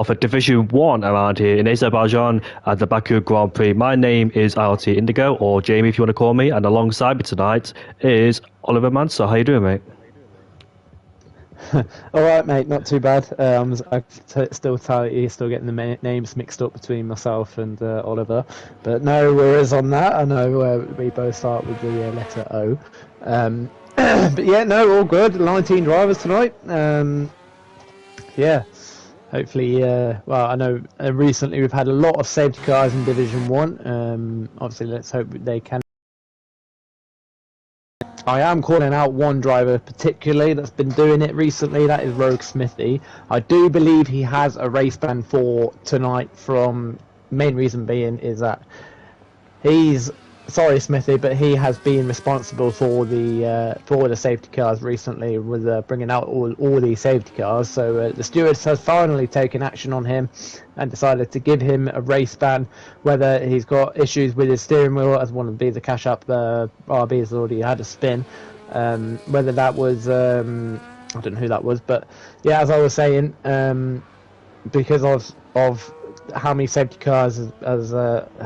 of a Division 1 around here in Azerbaijan at the Baku Grand Prix. My name is ILT Indigo, or Jamie if you want to call me, and alongside me tonight is Oliver Manser. How you doing, mate? All right, mate. Not too bad. Still getting the names mixed up between myself and Oliver, but no worries on that. I know we both start with the letter O. But yeah, no, all good. 19 drivers tonight. Yeah, hopefully. Well, I know recently we've had a lot of safety cars in Division 1. Obviously, let's hope they can. I am calling out one driver particularly that's been doing it recently. That is Rogue Smithy. I do believe he has a race ban for tonight. From main reason being is that he's sorry Smithy, but he has been responsible for the safety cars recently with bringing out all these safety cars. So the stewards has finally taken action on him and decided to give him a race ban. Whether he's got issues with his steering wheel, as one of the cash up RB has already had a spin. Whether that was I don't know who that was, but yeah, as I was saying, because of how many safety cars as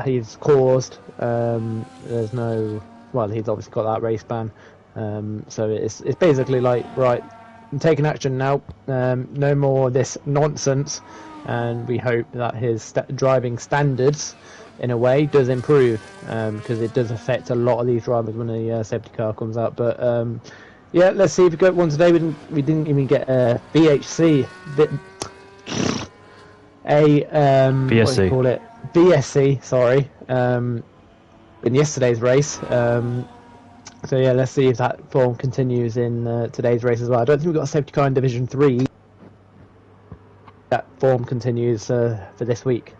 he's caused, there's no, well, he's obviously got that race ban, so it's basically like, right, I'm taking action now, no more this nonsense, and we hope that his driving standards in a way does improve, because it does affect a lot of these drivers when a safety car comes out. But yeah, let's see if we got one today. We didn't even get a BHC BSC. What do you call it? BSC, sorry. In yesterday's race. So yeah, let's see if that form continues in today's race as well. I don't think we've got a safety car in Division 3. That form continues for this week.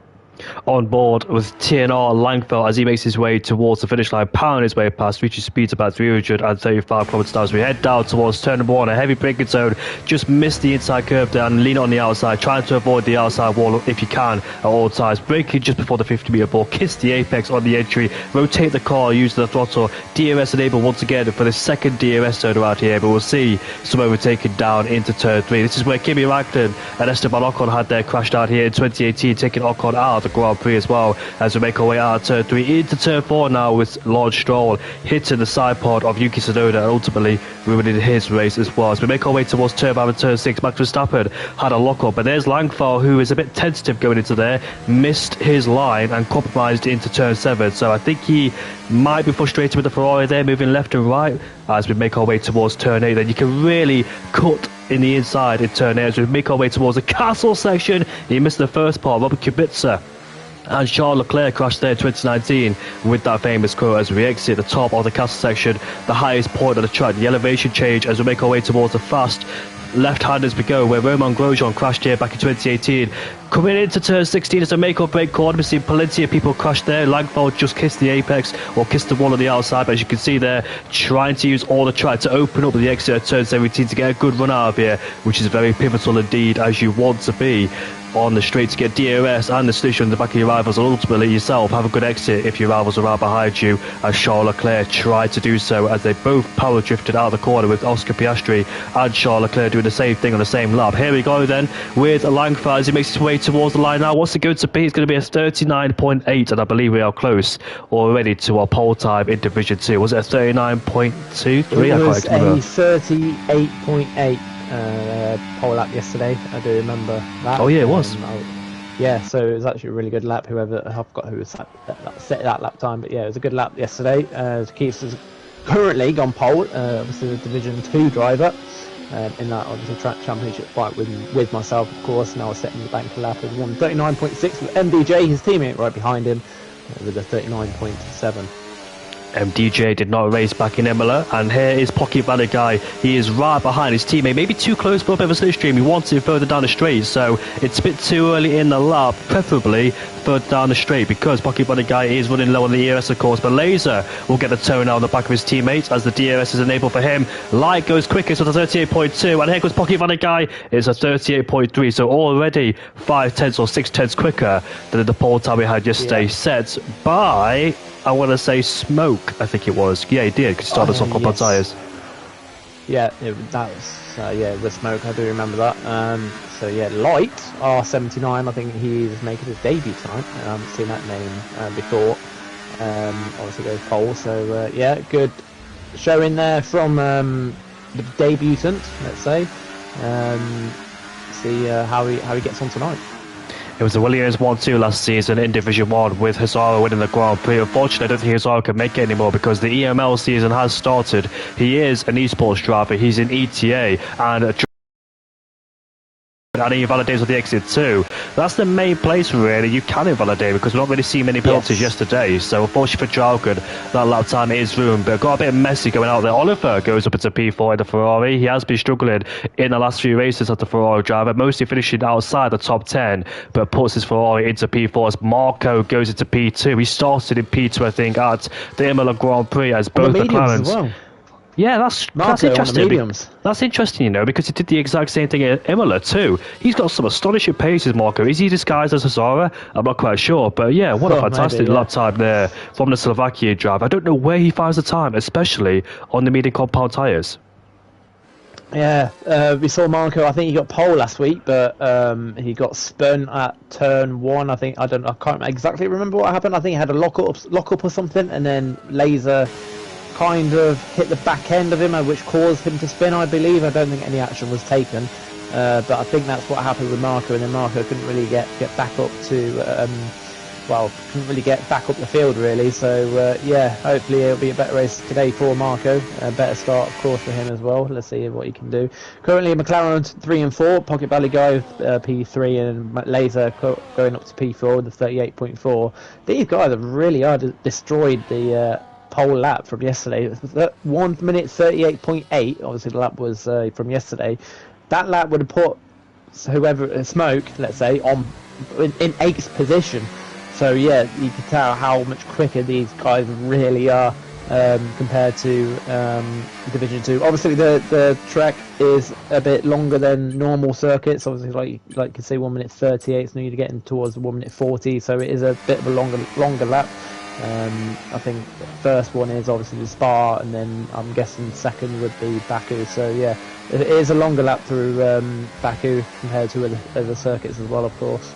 On board with TNR Langfeld as he makes his way towards the finish line, pounding his way past, reaching speeds about 335 km/h as we head down towards turn number 1, a heavy braking zone. Just missed the inside curve there and lean on the outside, trying to avoid the outside wall if you can at all times. Braking just before the 50-meter ball, kiss the apex on the entry, rotate the car, use the throttle. DRS enabled once again for the second DRS zone around here, but we'll see some overtaking down into turn 3. This is where Kimi Räikkönen and Esteban Ocon had their crash down here in 2018, taking Ocon out the Grand Prix as well, as we make our way out of turn 3 into turn 4 now, with Lawrence Stroll hitting the side pod of Yuki Tsunoda and ultimately ruining his race as well. As we make our way towards turn 5 and turn 6, Max Verstappen had a lock-up, but there's Langfeld, who is a bit tentative going into there, missed his line and compromised into turn 7, so I think he might be frustrated with the Ferrari there, moving left and right as we make our way towards turn 8. Then you can really cut in the inside in turn 8 as we make our way towards the castle section. He missed the first part. Robert Kubica and Charles Leclerc crashed there in 2019 with that famous quote as we exit the top of the castle section, the highest point of the track. The elevation change as we make our way towards the fast left-hand as we go, where Romain Grosjean crashed here back in 2018. Coming into turn 16, it's a make-or-break corner. We've seen plenty of people crash there. Langfeld just kissed the apex or kissed the wall on the outside, but as you can see there, trying to use all the track to open up the exit of turn 17 to get a good run out of here, which is very pivotal indeed, as you want to be on the straight to get DRS and the solution in the back of your rivals, and ultimately yourself have a good exit if your rivals are out behind you, as Charles Leclerc tried to do so as they both power drifted out of the corner, with Oscar Piastri and Charles Leclerc doing the same thing on the same lap. Here we go then with Langfeld as he makes his way towards the line now. What's it going to be? It's going to be a 39.8, and I believe we are close already to our pole time in Division 2. Was it a 39.23? It was a 38.8 pole lap yesterday. I do remember that. Oh yeah, it was. Yeah, so it was actually a really good lap. I forgot who was set that lap time, but yeah, it was a good lap yesterday. Keith has currently gone pole, obviously the Division 2 driver, in that obviously track championship fight with myself, of course. Now setting the bank lap as 1:39.6 with MDJ, his teammate, right behind him with a 39.7. DJ did not race back in Imola, and here is Pocky Vanagai. He is right behind his teammate, maybe too close for a bit of a slipstream. He wants it further down the straight, so it's a bit too early in the lap, preferably further down the straight, because Pocky Vanagai is running low on the ERS, of course. But Laser will get the toe now on the back of his teammates as the DRS is enabled for him. Light goes quickest with a 38.2, and here goes Pocky Vanagai. It's a 38.3, so already 5 tenths or 6 tenths quicker than the pole time we had yesterday, set by, I want to say, Smoke, I think it was. Yeah, he did, because he started us on compound tyres. Yeah, that was with Smoke. I do remember that. So yeah, Light R79. I think he's making his debut tonight. I haven't seen that name before. Obviously goes pole. So yeah, good showing there from the debutant. Let's say. See how he gets on tonight. It was the Williams 1-2 last season in Division 1 with Hazara winning the Grand Prix. Unfortunately, I don't think Hazara can make it anymore because the EML season has started. He is an esports driver. He's in ETA and he invalidates on the exit too. That's the main place really you can invalidate because we're not really seeing many penalties yesterday. So unfortunately for Draugr, that lap time is ruined, but it got a bit messy going out there. Oliver goes up into P4 in the Ferrari. He has been struggling in the last few races as the Ferrari driver, mostly finishing outside the top 10, but puts his Ferrari into P4 as Marco goes into P2. He started in P2 I think at the Imola Grand Prix as both McLarens. Yeah, that's interesting. That's interesting, you know, because he did the exact same thing at Imola too. He's got some astonishing paces, Marco. Is he disguised as Hazara? I'm not quite sure, but yeah, what a fantastic lap time there from the Slovakian driver. I don't know where he finds the time, especially on the medium compound tyres. Yeah, we saw Marco. I think he got pole last week, but he got spun at turn 1. I can't exactly remember what happened. I think he had a lock up or something, and then Laser kind of hit the back end of him, which caused him to spin, I believe. I don't think any action was taken, but I think that's what happened with Marco, and then Marco couldn't really get back up to, couldn't really get back up the field really. So yeah, hopefully it'll be a better race today for Marco. A better start, of course, for him as well. Let's see what he can do. Currently, McLaren 3 and 4, Pocket Valley Guy P3, and Laser going up to P4 with the 38.4. These guys have really destroyed the pole lap from yesterday. 1 minute 38.8. Obviously the lap was from yesterday. That lap would have put whoever Smoke, let's say, on in 8th position. So yeah, you can tell how much quicker these guys really are compared to Division 2. Obviously the track is a bit longer than normal circuits. Obviously, like you say, 1 minute 38. So now you're getting towards 1 minute 40. So it is a bit of a longer lap. I think the first one is obviously the Spa, and then I'm guessing second would be Baku. So yeah, it is a longer lap through Baku compared to other circuits as well, of course.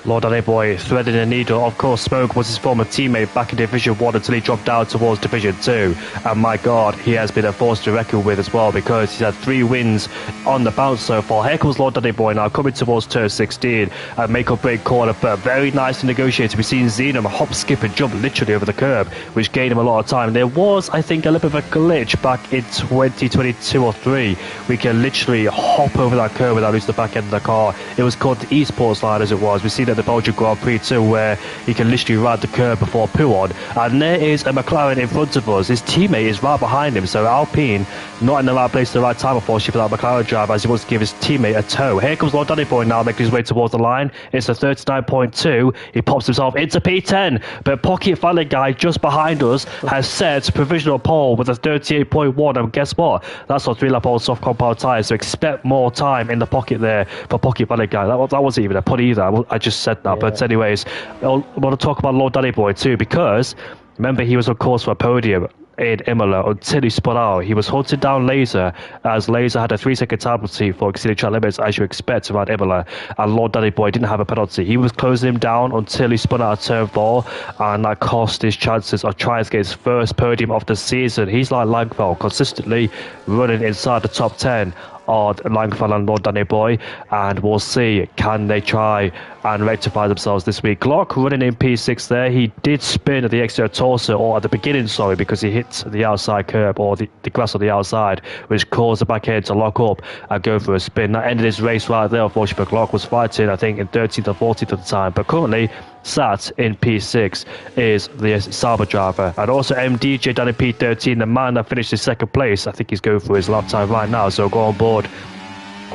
Lord Danny Boy threading a needle. Of course, Smoke was his former teammate back in Division 1 until he dropped down towards Division 2. And my God, he has been a force to reckon with as well because he's had 3 wins on the bounce so far. Here comes Lord Danny Boy now coming towards turn 16 and make or break corner, but very nicely negotiated. We've seen Xenom hop, skip and jump literally over the curb, which gained him a lot of time. There was, I think, a little bit of a glitch back in 2022 or 3. We can literally hop over that curb without losing the back end of the car. It was called the esports line as it was. We've seen at the Belgian Grand Prix too, where he can literally ride the curb before Pouon, and there is a McLaren in front of us. His teammate is right behind him, so Alpine not in the right place at the right time, unfortunately, for that McLaren driver, as he wants to give his teammate a tow. Here comes Lord Danny Boy now, making his way towards the line. It's a 39.2. He pops himself into P10, but Pocket Valley Guy just behind us has set provisional pole with a 38.1, and guess what? That's on 3-lap old soft compound tyres, so expect more time in the pocket there for Pocket Valley Guy. That wasn't even a put either. I just said that, but anyways, I want to talk about Lord Danny Boy too, because remember he was on course for a podium in Imola until he spun out. He was hunting down Laser, as Laser had a 3-second time penalty for exceeding track limits, as you expect around Imola, and Lord Danny Boy didn't have a penalty. He was closing him down until he spun out of turn 4, and that cost his chances of trying to get his first podium of the season. He's like Langfeld, consistently running inside the top 10 on Langfeld and Lord Danny Boy, and we'll see, can they try and rectify themselves this week. Glock running in P6 there. He did spin at the exterior torso, or at the beginning, sorry, because he hit the outside curb, or the grass on the outside, which caused the back end to lock up and go for a spin. That ended his race right there. Unfortunately, Glock was fighting, I think, in 13th or 14th at the time, but currently sat in P6 is the Sauber driver, and also MDJ down in P13, the man that finished in second place. I think he's going for his lap time right now, so go on board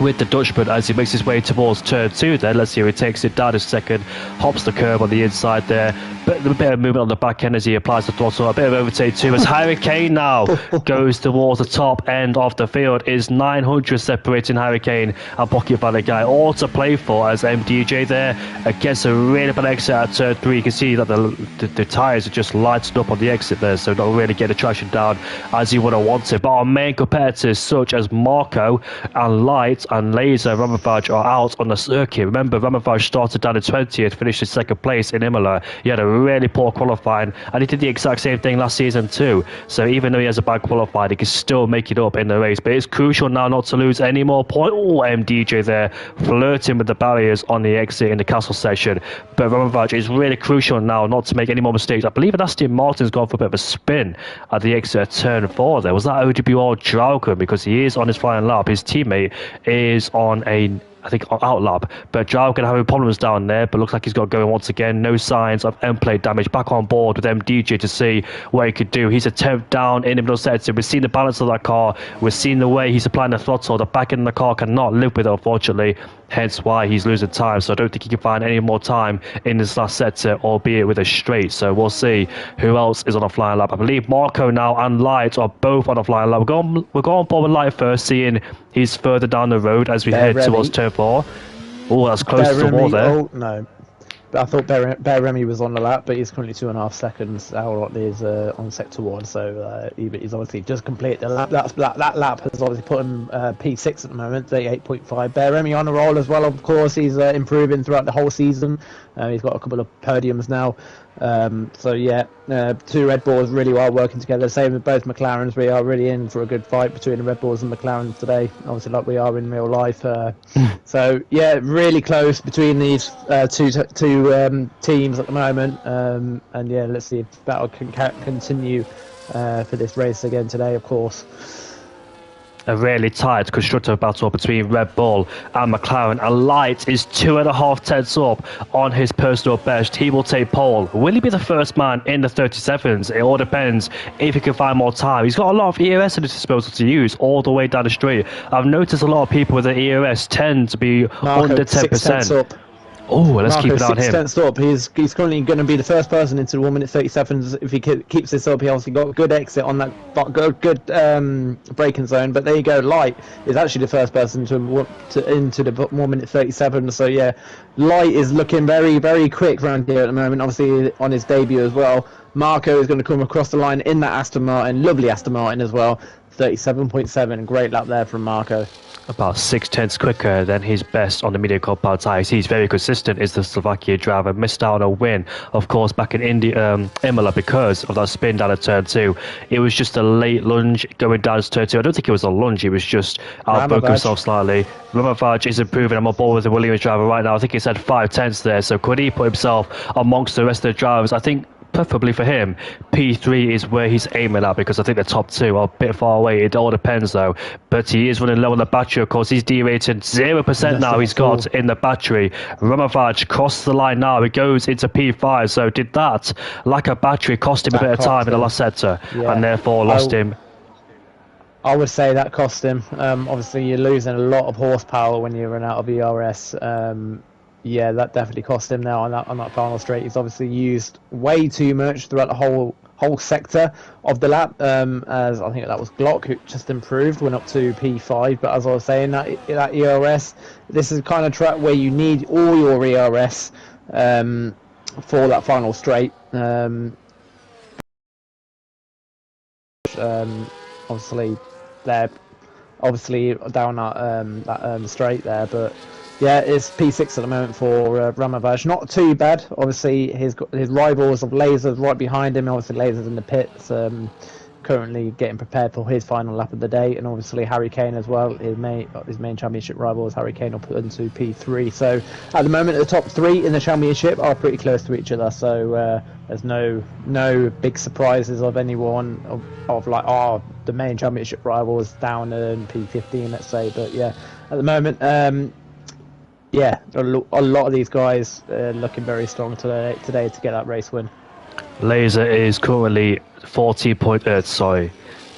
with the Dutchman as he makes his way towards turn 2 there. Let's see how he takes it down a second, hops the curb on the inside there, but a bit of movement on the back end as he applies the throttle, a bit of overtake too as Hurricane now goes towards the top end of the field. Is 900 separating Hurricane and Pocket Valley Guy, all to play for as MDJ there against a really bad exit at turn 3. You can see that the tyres are just lighting up on the exit there, so not really get the traction down as he would have wanted. But our main competitors such as Marco and Light and Laser Ramavage are out on the circuit. Remember, Ramavage started down in 20th, finished in second place in Imola. He had a really poor qualifying, and he did the exact same thing last season too. So even though he has a bad qualifying, he can still make it up in the race. But it's crucial now not to lose any more points. Oh, MDJ there flirting with the barriers on the exit in the castle section. But Ramavage is really crucial now not to make any more mistakes. I believe Aston Martin's gone for a bit of a spin at the exit of turn 4 there. Was that OWR Draugen? Because he is on his final lap. His teammate is on a, I think, out lap, but Draugen having problems down there, but looks like he's got going once again. No signs of end plate damage. Back on board with MDJ to see what he could do. He's a 10th down in the middle sector. We've seen the balance of that car. We've seen the way he's applying the throttle. The back end of the car cannot live with it, unfortunately. Hence why he's losing time. So I don't think he can find any more time in this last sector, albeit with a straight. So we'll see who else is on a flying lap. I believe Marco now and Light are both on a flying lap. We're going board with Light first, seeing he's further down the road as we head towards turn 4. Oh, that's close to the wall there. Oh, no. I thought Bear Remy was on the lap, but he's currently 2.5 seconds out on sector 1, so he's obviously just completed the lap. That lap has obviously put him P6 at the moment, 38.5. Bear Remy on a roll as well, of course. He's improving throughout the whole season. He's got a couple of podiums now. So yeah, two Red Bulls really well working together. Same with both McLarens. We are really in for a good fight between the Red Bulls and McLarens today, obviously like we are in real life. So yeah, really close between these two teams at the moment. And yeah, let's see if battle can continue for this race again today, of course. A really tight constructive battle between Red Bull and McLaren, and Light is 2.5 tenths up on his personal best. He will take pole. Will he be the first man in the 37s? It all depends if he can find more time. He's got a lot of EOS at his disposal to use all the way down the straight. I've noticed a lot of people with the EOS tend to be under 10%. Oh, let's keep it on him. 6 up. He's currently going to be the first person into the 1 minute 37s. If he keeps this up, he obviously got a good exit on that good braking zone. But there you go, Light is actually the first person into the 1 minute 37. So yeah, Light is looking very, very quick around here at the moment. Obviously on his debut as well. Marco is going to come across the line in that Aston Martin, lovely Aston Martin as well. 37.7, great lap there from Marco. About 6 tenths quicker than his best on the medium compound tyres. He's very consistent, is the Slovakia driver. Missed out on a win, of course, back in Imola because of that spin down at turn 2. It was just a late lunge going down to turn 2. I don't think it was a lunge, he was just outbroke himself slightly. Ramavage is improving. I'm on board with the Williams driver right now. I think he's had 5 tenths there, so could he put himself amongst the rest of the drivers? I think preferably for him, P3 is where he's aiming at, because I think the top 2 are a bit far away. It all depends though. But he is running low on the battery, of course. He's derated 0% now. He's got in the battery. Ramavage crossed the line now. He goes into P5. So did that lack of battery cost him a bit of time in the last sector, and therefore lost him? I would say that cost him. Obviously, you're losing a lot of horsepower when you run out of ERS. Yeah, that definitely cost him now on that final straight. He's obviously used way too much throughout the whole sector of the lap. As I think that was Glock who just improved, went up to P5. But as I was saying, that ERS, this is the kind of track where you need all your ERS for that final straight. Obviously, they're down that straight there, but. Yeah, it's P6 at the moment for Ramavage. Not too bad. Obviously, his rivals of Lasers right behind him. Obviously, Lasers in the pits, currently getting prepared for his final lap of the day. And obviously, Harry Kane as well. His main championship rivals, Harry Kane, up into P3. So at the moment, the top 3 in the championship are pretty close to each other. So there's no big surprises of anyone of like the main championship rivals down in P15, let's say. But yeah, at the moment. Yeah, a lot of these guys looking very strong today to get that race win. Laser is currently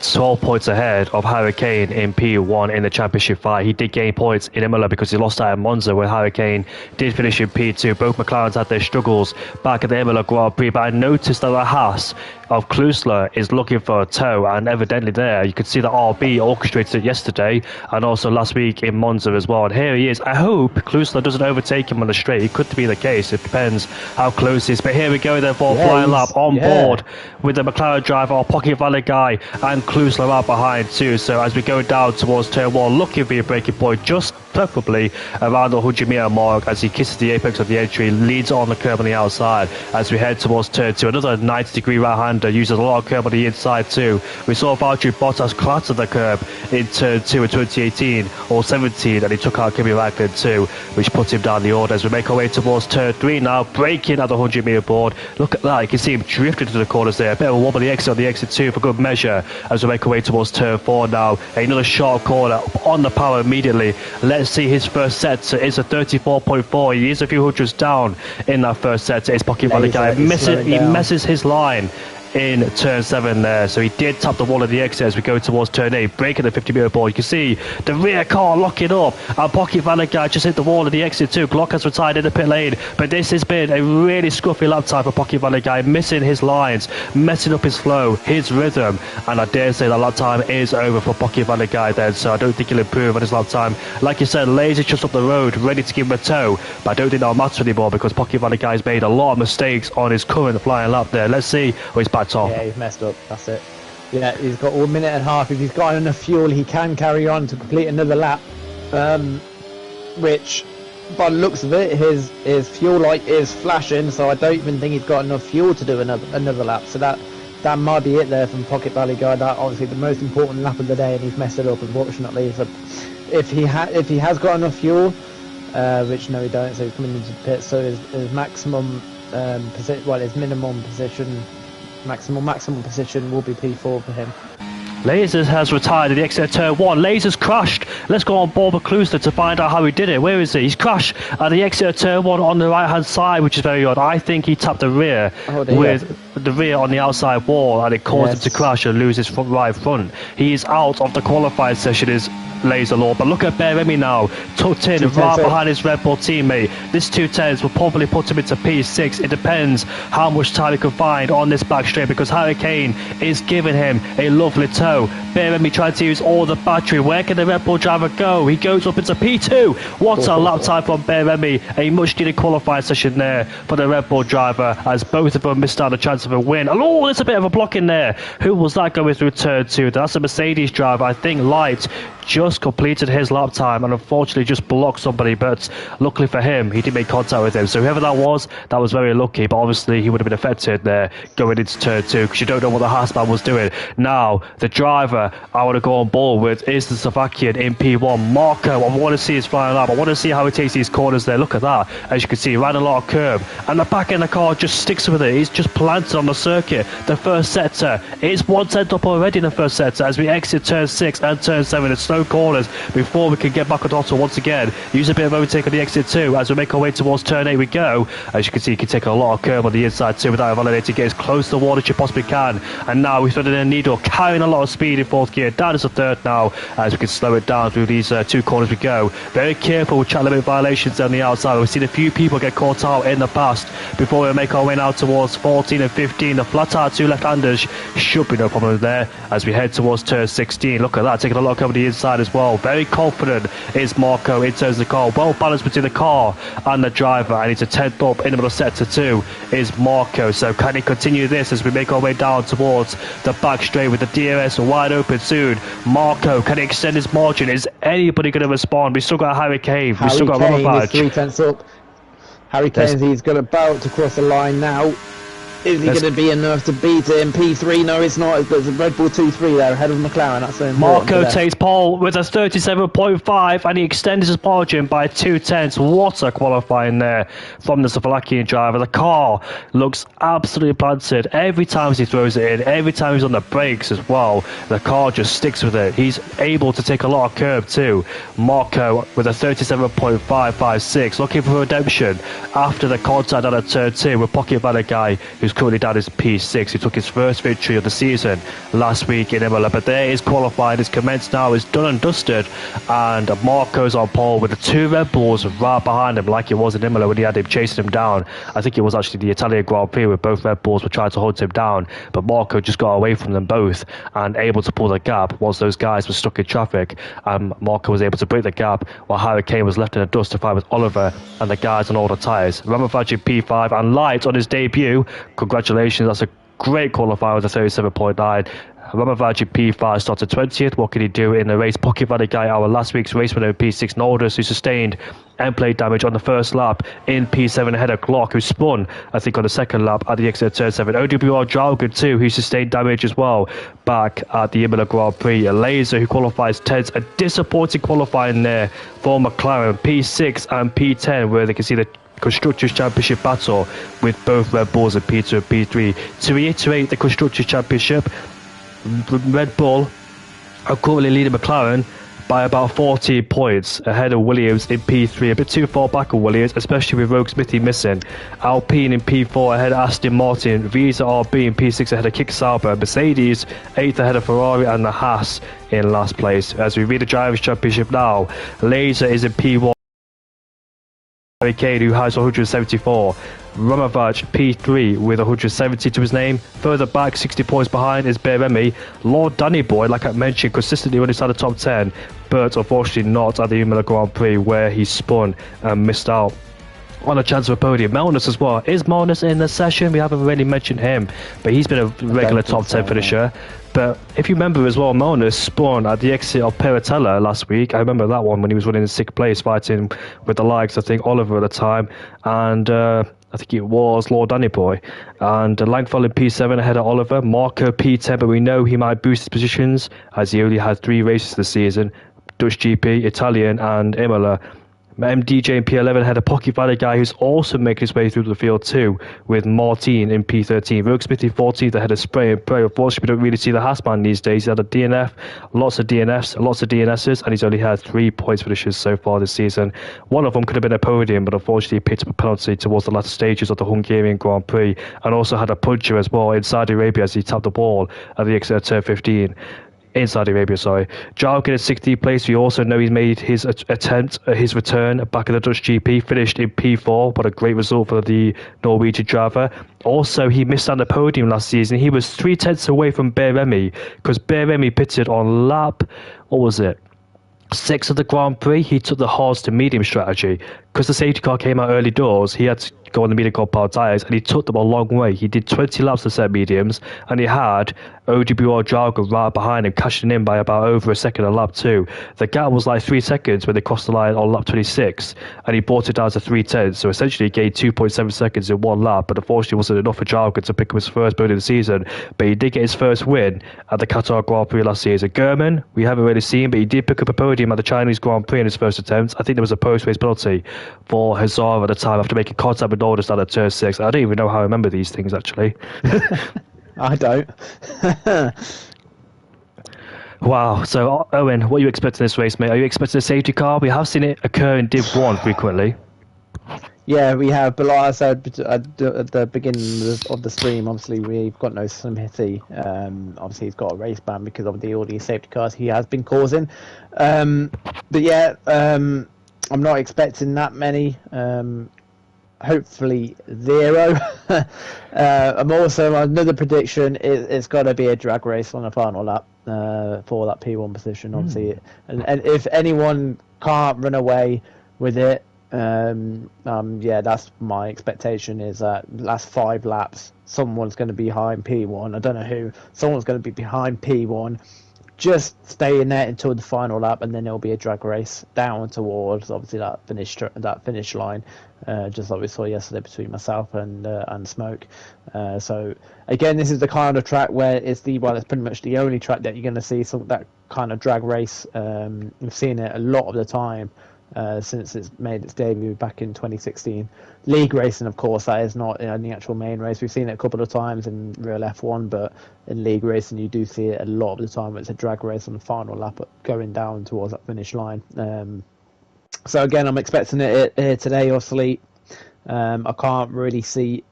12 points ahead of Hurricane in P1 in the championship fight. He did gain points in Imola because he lost out at Monza, where Hurricane did finish in P2. Both McLarens had their struggles back at the Imola Grand Prix, but I noticed that the Haas of Klusler is looking for a tow, and evidently there you could see that RB orchestrated it yesterday and also last week in Monza as well. And here he is. I hope Klusler doesn't overtake him on the straight. It could be the case. It depends how close he is. But here we go, therefore, flying lap on board with the McLaren driver, our Pocket Valley guy, and Klusler out behind too. So as we go down towards turn 1, looking for your breaking point, just preferably around the 100-meter mark as he kisses the apex of the entry, leads on the curb on the outside as we head towards turn 2. Another 90-degree right-hander, uses a lot of curb on the inside too. We saw Valtteri Bottas clatter the curb in turn 2 in 2018 or 17, and he took out Kimi Räikkönen too, which put him down the order. As we make our way towards turn 3 now, braking at the 100-meter board. Look at that, you can see him drifting to the corners there. A bit of a wobble on the exit 2 for good measure as we make our way towards turn 4 now. Another sharp corner on the power immediately. Let's see his first set. It's a 34.4. He is a few hundreds down in that first set. It's Pocket Valley guy. He messes his line in turn 7 there, so he did tap the wall of the exit as we go towards turn 8, breaking the 50-meter board. You can see the rear car locking up, and Pocket Valley guy just hit the wall of the exit too. Glock has retired in the pit lane, but this has been a really scruffy lap time for Pocket Valley guy, missing his lines, messing up his flow, his rhythm, and I dare say that lap time is over for Pocket Valley guy then, so I don't think he'll improve on his lap time. Like you said, Laser's just up the road, ready to give him a tow, but I don't think that'll matter anymore because Pocket Valley guy's made a lot of mistakes on his current flying lap there. Let's see. Oh, he's backed off. Yeah, he's messed up. That's it. Yeah, he's got 1 minute and a half. If he's got enough fuel, he can carry on to complete another lap. Which, by the looks of it, his fuel light is flashing, so I don't even think he's got enough fuel to do another lap. So that might be it there from Pocket Valley guy. That obviously the most important lap of the day, and he's messed it up, unfortunately. So if he has got enough fuel, which no, he don't. So he's coming into the pit. So his maximum his minimum position. Maximum position will be P4 for him. Lasers has retired at the exit of turn 1. Lasers crashed. Let's go on board with Klusler to find out how he did it. Where is he? He's crashed at the exit of turn 1 on the right hand side, which is very odd. I think he tapped the rear with the rear on the outside wall, and it caused him to crash and lose his right front. He is out of the qualifying session, is Laser Lord. But look at Beremi now, tucked in right behind his Red Bull teammate. This 210s will probably put him into P6. It depends how much time he can find on this back straight, because Hurricane is giving him a lovely tow. Beremi trying to use all the battery. Where can the Red Bull driver go? He goes up into P2. What a lap time from Beremi. A much needed qualifying session there for the Red Bull driver, as both of them missed out a chance of a win. Oh, there's a bit of a block in there. Who was that going through turn 2? That's a Mercedes driver, I think. Light just completed his lap time and unfortunately just blocked somebody, but luckily for him, he did make contact with him. So whoever that was very lucky, but obviously he would have been affected there going into turn 2, because you don't know what the Haasman was doing. Now, the driver I want to go on board with is the Slovakian in P1, Marco. I want to see his flying lap. I want to see how he takes these corners there. Look at that. As you can see, ran a lot of curb, and the back end of the car just sticks with it. He's just planted on the circuit. The first sector is 1/10 up already in the first sector as we exit turn 6 and turn 7. It's slow corners before we can get back on throttle once again. Use a bit of overtake on the exit 2 as we make our way towards turn 8 we go. As you can see, you can take a lot of curb on the inside too without validating. Get as close to the wall as you possibly can. And now we're threading a needle, carrying a lot of speed in fourth gear. Down to the third now as we can slow it down through these 2 corners we go. Very careful with track limit violations on the outside. We've seen a few people get caught out in the past. Before we make our way now towards 14 and 15, the flat out 2 left-handers should be no problem there as we head towards turn 16. Look at that, taking a lot of cover on the inside as well. Very confident is Marco in terms of the car. Well balanced between the car and the driver, and he's a 10th up in the middle of sector 2 is Marco. So can he continue this as we make our way down towards the back straight with the DRS wide open soon? Marco, can he extend his margin? Is anybody going to respond? We still got Harry Kane. We still got Robert Badge. 3/10 up. Harry Kane, he's got about to cross the line now. Is he going to be enough to beat it in P3? No, it's not. There's a Red Bull 2-3 there ahead of McLaren. That's so important. Marco takes pole with a 37.5 and he extends his margin by 2/10. What a qualifying there from the Slovakian driver. The car looks absolutely planted every time he throws it in, every time he's on the brakes as well. The car just sticks with it. He's able to take a lot of curb too. Marco with a 37.556, looking for redemption after the contact on a turn 2 with Pocket Valley guy who's currently down as P6. He took his first victory of the season last week in Imola, but there is qualifying, is commenced now, is done and dusted, and Marco's on pole with the 2 Red Bulls right behind him, like it was in Imola when he had him chasing him down. I think it was actually the Italian Grand Prix where both Red Bulls were trying to hunt him down, but Marco just got away from them both and able to pull the gap once those guys were stuck in traffic. Marco was able to break the gap while Harry Kane was left in the dust to fight with Oliver and the guys on all the tyres. Ramavach in P5 and Light on his debut. Congratulations, that's a great qualifier with a 37.9. Ramavach in P5 started 20th. What could he do in the race? Pocket Valley guy, our last week's race winner in P6, Nordus, who sustained end plate damage on the first lap in P7 ahead of Glock, who spun, I think, on the second lap at the exit of turn 7. OWR Jalgan too, who sustained damage as well back at the Imola Grand Prix. A Laser, who qualifies 10th. A disappointing qualifying there for McLaren. P6 and P10, where they can see the Constructors' Championship battle with both Red Bulls in P2 and P3. To reiterate the Constructors' Championship, Red Bull are currently leading McLaren by about 14 points ahead of Williams in P3, a bit too far back of Williams, especially with Rogue Smithy missing. Alpine in P4 ahead of Aston Martin, Visa RB in P6 ahead of Kick Sauber, Mercedes 8th ahead of Ferrari, and the Haas in last place. As we read the Drivers' Championship now, Laser is in P1, Harry Kane, who has 174. Ramavach P3 with 170 to his name. Further back, 60 points behind, is Beremi. Lord Danny Boy, like I mentioned, consistently running inside the top 10, but unfortunately not at the Imola Grand Prix, where he spun and missed out on a chance of a podium. Melnus as well. Is Melnus in the session? We haven't really mentioned him, but he's been a regular top 10 finisher. But if you remember as well, Melnus spun at the exit of Peratella last week. I remember that one when he was running in 6th place, fighting with the likes, I think, Oliver at the time, and I think it was Lord Danny Boy. And Langfell in P7 ahead of Oliver. Marco P10, but we know he might boost his positions as he only had 3 races this season. Dutch GP, Italian, and Imola. MDJ in P11 had a Pocket Valley guy who's also making his way through the field too, with Martin in P13. Rogue Smithy 14th ahead of Spray and Pray. Unfortunately, we don't really see the Haasman these days. He had a DNF, lots of DNFs, lots of DNSs, and he's only had 3 points finishes so far this season. One of them could have been a podium, but unfortunately he picked up a penalty towards the latter stages of the Hungarian Grand Prix, and also had a puncher as well in Saudi Arabia as he tapped the ball at the exit of turn 15. In Saudi Arabia, sorry. Jalgan in 16th place. We also know he's made his his return back in the Dutch GP, finished in P4. What a great result for the Norwegian driver. Also, he missed on the podium last season. He was 3/10 away from Beremi, because Beremi pitted on lap, what was it, 6 of the Grand Prix. He took the hards to medium strategy. Because the safety car came out early doors, he had to go on the medium compound tyres, and he took them a long way. He did 20 laps to set mediums, and he had OWR Jalgan right behind him, cashing in by about over a second a lap too. The gap was like 3 seconds when they crossed the line on lap 26, and he brought it down to 3/10. So essentially he gained 2.7 seconds in one lap, but unfortunately it wasn't enough for Jalgan to pick up his first podium of the season. But he did get his first win at the Qatar Grand Prix last season. German, we haven't really seen, but he did pick up a podium at the Chinese Grand Prix in his first attempt. I think there was a post-race penalty for Hazard at the time after making contact with Nordus at turn 6. I don't even know how I remember these things, actually. I don't. Wow. So, Owen, what are you expecting this race, mate? Are you expecting a safety car? We have seen it occur in Div 1 frequently. Yeah, we have, but like I said at the beginning of the stream, obviously we've got no Smithy. Obviously he's got a race ban because of all these safety cars he has been causing. But yeah, I'm not expecting that many. Hopefully 0. I'm also, another prediction, it's got to be a drag race on the final lap for that P1 position, obviously. And if anyone can't run away with it, yeah, that's my expectation, is that last 5 laps someone's going to be behind P1. I don't know who. Someone's going to be behind P1. Just stay in there until the final lap, and then there'll be a drag race down towards obviously that finish line, just like we saw yesterday between myself and Smoke. So again, this is the kind of track where it's pretty much the only track that you're going to see that kind of drag race. We've seen it a lot of the time since it's made its debut back in 2016. League racing, of course, that is not in the actual main race. We've seen it a couple of times in real F1, but in league racing you do see it a lot of the time. It's a drag race on the final lap going down towards that finish line. So again, I'm expecting it here today, obviously. I can't really see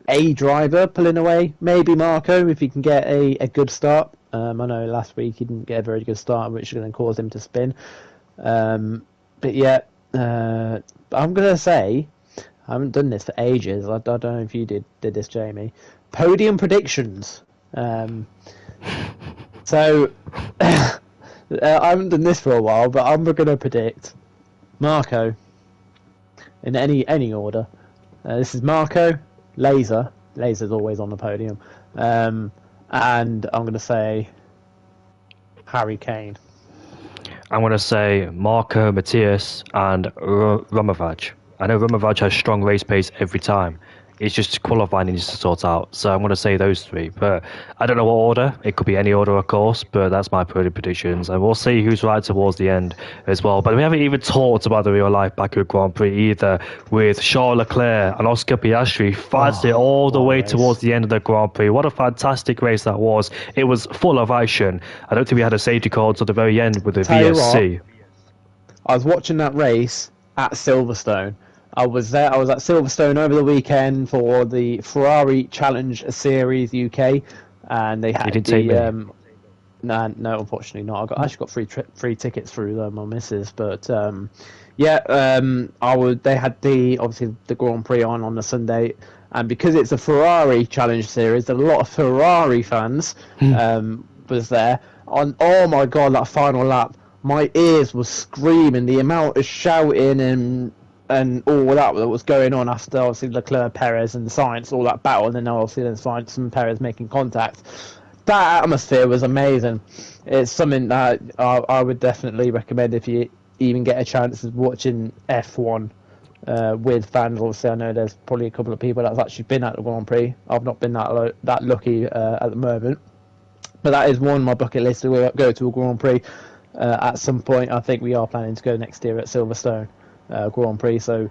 a driver pulling away. Maybe Marco, if he can get a good start. I know last week he didn't get a very good start, which is going to cause him to spin. But yeah, I'm going to say, I haven't done this for ages. I don't know if you did this, Jamie. Podium predictions. So I haven't done this for a while, but I'm going to predict Marco in any order. This is Marco, Laser. Laser's always on the podium. And I'm going to say Harry Kane. I'm going to say Marco, Matthias, and Romovac. I know Romovac has strong race pace every time. It's just qualifying he needs to sort out. So I'm going to say those three. But I don't know what order. It could be any order, of course. But that's my predictions. And we'll see who's right towards the end as well. But we haven't even talked about the real-life Baku Grand Prix either, with Charles Leclerc and Oscar Piastri fighting it all the way towards the end of the Grand Prix. What a fantastic race that was. It was full of action. I don't think we had a safety call to the very end with the VSC. I was watching that race at Silverstone. I was there. I was at Silverstone over the weekend for the Ferrari Challenge Series UK, and they had you didn't take me. No, unfortunately not. I actually got free tickets through my missus, but they had obviously the Grand Prix on the Sunday, and because it's a Ferrari Challenge Series, a lot of Ferrari fans was there. Oh my god, that final lap! My ears were screaming. The amount of shouting and all that was going on after obviously Leclerc, Perez and Sainz, all that battle, and then obviously Sainz and Perez making contact. That atmosphere was amazing. It's something that I would definitely recommend if you even get a chance of watching F1 with fans. Obviously, I know there's probably a couple of people that's actually been at the Grand Prix. I've not been that lucky at the moment, but that is one on my bucket list to go to a Grand Prix at some point. I think we are planning to go next year at Silverstone Grand Prix, so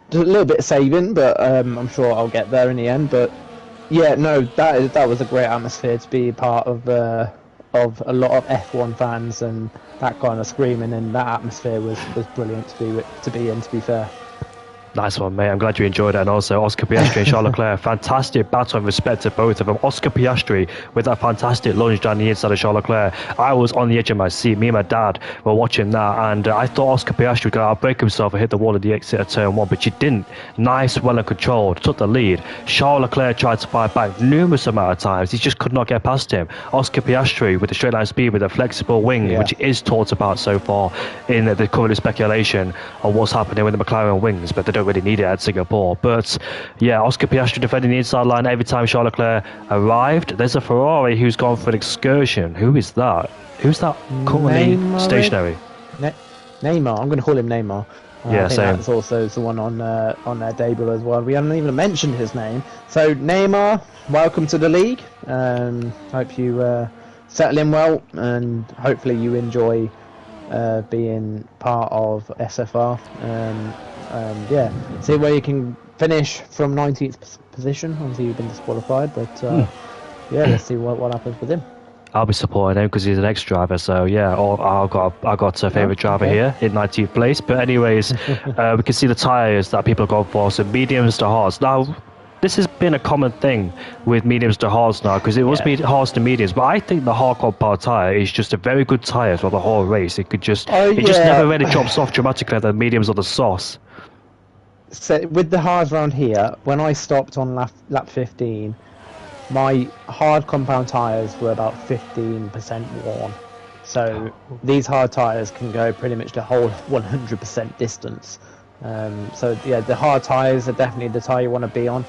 just a little bit of saving, but I'm sure I'll get there in the end. But yeah, no, that was a great atmosphere to be part of a lot of F1 fans, and that kind of screaming, and that atmosphere was brilliant to be in, to be fair. Nice one, mate. I'm glad you enjoyed it. And also, Oscar Piastri and Charles Leclerc, fantastic battle of respect to both of them. Oscar Piastri with that fantastic lunge down the inside of Charles Leclerc. I was on the edge of my seat. Me and my dad were watching that, and I thought Oscar Piastri could outbrake himself and hit the wall at the exit of turn one, but she didn't. Nice, well and controlled, took the lead. Charles Leclerc tried to fight back numerous amount of times. He just could not get past him. Oscar Piastri with the straight line speed, with a flexible wing, which is talked about so far in the current speculation on what's happening with the McLaren wings, but they don't really need it at Singapore. But yeah, Oscar Piastri defending the inside line every time Charles Leclerc arrived. There's a Ferrari who's gone for an excursion. Who is that? Who's that currently stationary? Neymar. I'm going to call him Neymar. Yeah, I think same. that's also the one on their debut as well. We haven't even mentioned his name. So Neymar, welcome to the league. Hope you settle in well, and hopefully you enjoy being part of SFR. Yeah, see where you can finish from 19th position. Obviously you've been disqualified, but yeah, let's see what happens with him. I'll be supporting him because he's an ex-driver, so yeah, I've got a favourite driver here in 19th place. But anyways, we can see the tyres that people have gone for, so mediums to hards. Now, this has been a common thing with mediums to hards now, because it was hards to mediums, but I think the hard compound tyre is just a very good tyre for the whole race. It could just just never really drops off dramatically like the mediums or the sauce. So with the hards around here, when I stopped on lap 15, my hard compound tyres were about 15% worn. So these hard tyres can go pretty much the whole 100% distance. So yeah, the hard tyres are definitely the tyre you want to be on,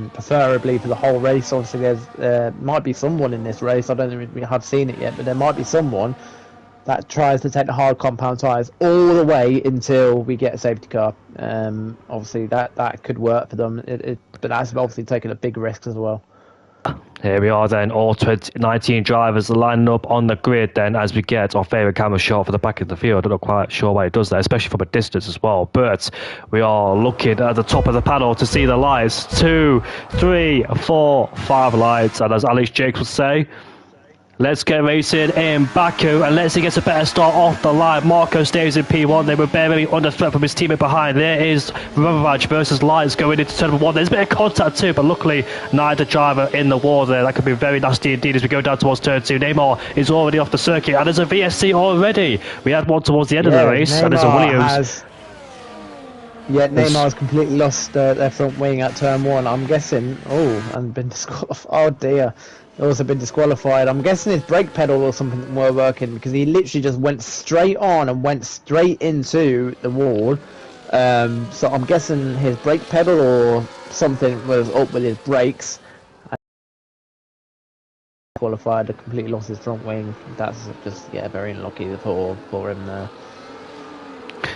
preferably for the whole race. Obviously there might be someone in this race, I don't think we have seen it yet, but there might be someone that tries to take the hard compound tyres all the way until we get a safety car. Obviously that could work for them, but that's obviously taking a big risk as well. Here we are then, all 19 drivers lining up on the grid then as we get our favourite camera shot for the back of the field. I'm not quite sure why it does that, especially from a distance as well. But we are looking at the top of the panel to see the lights. 2, 3, 4, 5 lights. And as Alex Jakes would say, Let's get racing in Baku, and let's see gets a better start off the line. Marco stays in P1. They were barely under threat from his teammate behind. There is Ramovich versus Lights going into turn 1. There's a bit of contact too, but luckily neither driver in the wall there. That could be very nasty indeed as we go down towards turn 2. Neymar is already off the circuit, and there's a VSC already. We had one towards the end of the race, Neymar and there's a Williams. Neymar's completely lost their front wing at turn 1. I'm guessing. Oh, and been disqualified. Oh dear. Also been disqualified. I'm guessing his brake pedal or something were working, because he literally just went straight on and went straight into the wall. So I'm guessing his brake pedal or something was up with his brakes. Qualified, completely lost his front wing. That's just very unlucky for him there.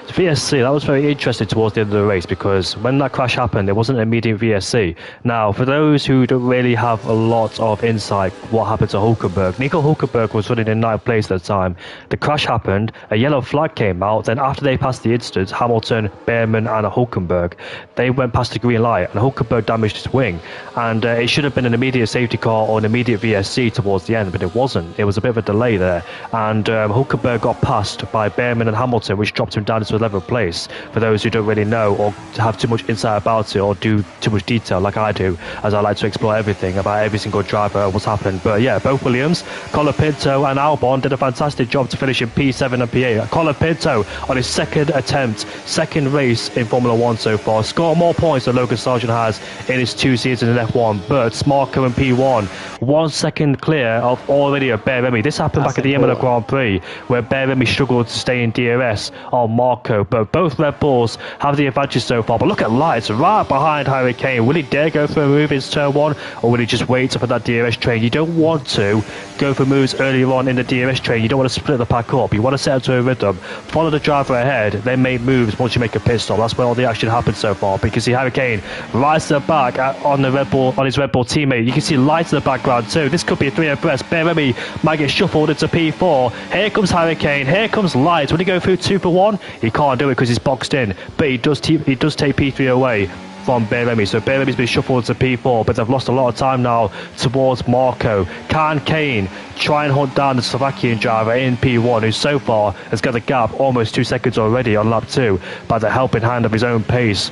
VSC, that was very interesting towards the end of the race, because when that crash happened, there wasn't an immediate VSC. Now, for those who don't really have a lot of insight what happened to Hulkenberg, Nico Hulkenberg was running in 9th place at the time. The crash happened, a yellow flag came out, then after they passed the incident, Hamilton, Behrman and Hulkenberg, they went past the green light, and Hulkenberg damaged his wing. And it should have been an immediate safety car or an immediate VSC towards the end, but it wasn't. It was a bit of a delay there. And Hulkenberg got passed by Behrman and Hamilton, which dropped him down into 11th place. For those who don't really know or have too much insight about it or do too much detail like I do, as I like to explore everything about every single driver and what's happened. But yeah, both Williams, Colapinto and Albon did a fantastic job to finish in P7 and P8. Colapinto on his second attempt, second race in Formula 1 so far, scored more points than Logan Sargent has in his 2 seasons in F1, but Marco in P1, 1 second clear of already a Behremi. This happened back at the Imola Grand Prix, where Behremi struggled to stay in DRS on Marco, but both Red Bulls have the advantage so far. But look at Lights right behind Harry Kane. Will he dare go for a move in turn 1, or will he just wait for that DRS train? You don't want to go for moves earlier on in the DRS train. You don't want to split the pack up. You want to set up to a rhythm, follow the driver ahead, then make moves once you make a pit stop. That's where all the action happened so far. But you can see Harry Kane right to the back on the Red Bull, on his Red Bull teammate. You can see Lights in the background too. This could be a 3 abreast. Behremi might get shuffled into P4. Here comes Harry Kane. Here comes Lights. Will he go through 2 for 1? He can't do it because he's boxed in. But he does take P3 away from Behremi. So Behremi's been shuffled to P4, but they've lost a lot of time now towards Marco. Can Kane try and hunt down the Slovakian driver in P1, who so far has got a gap almost 2 seconds already on lap 2 by the helping hand of his own pace?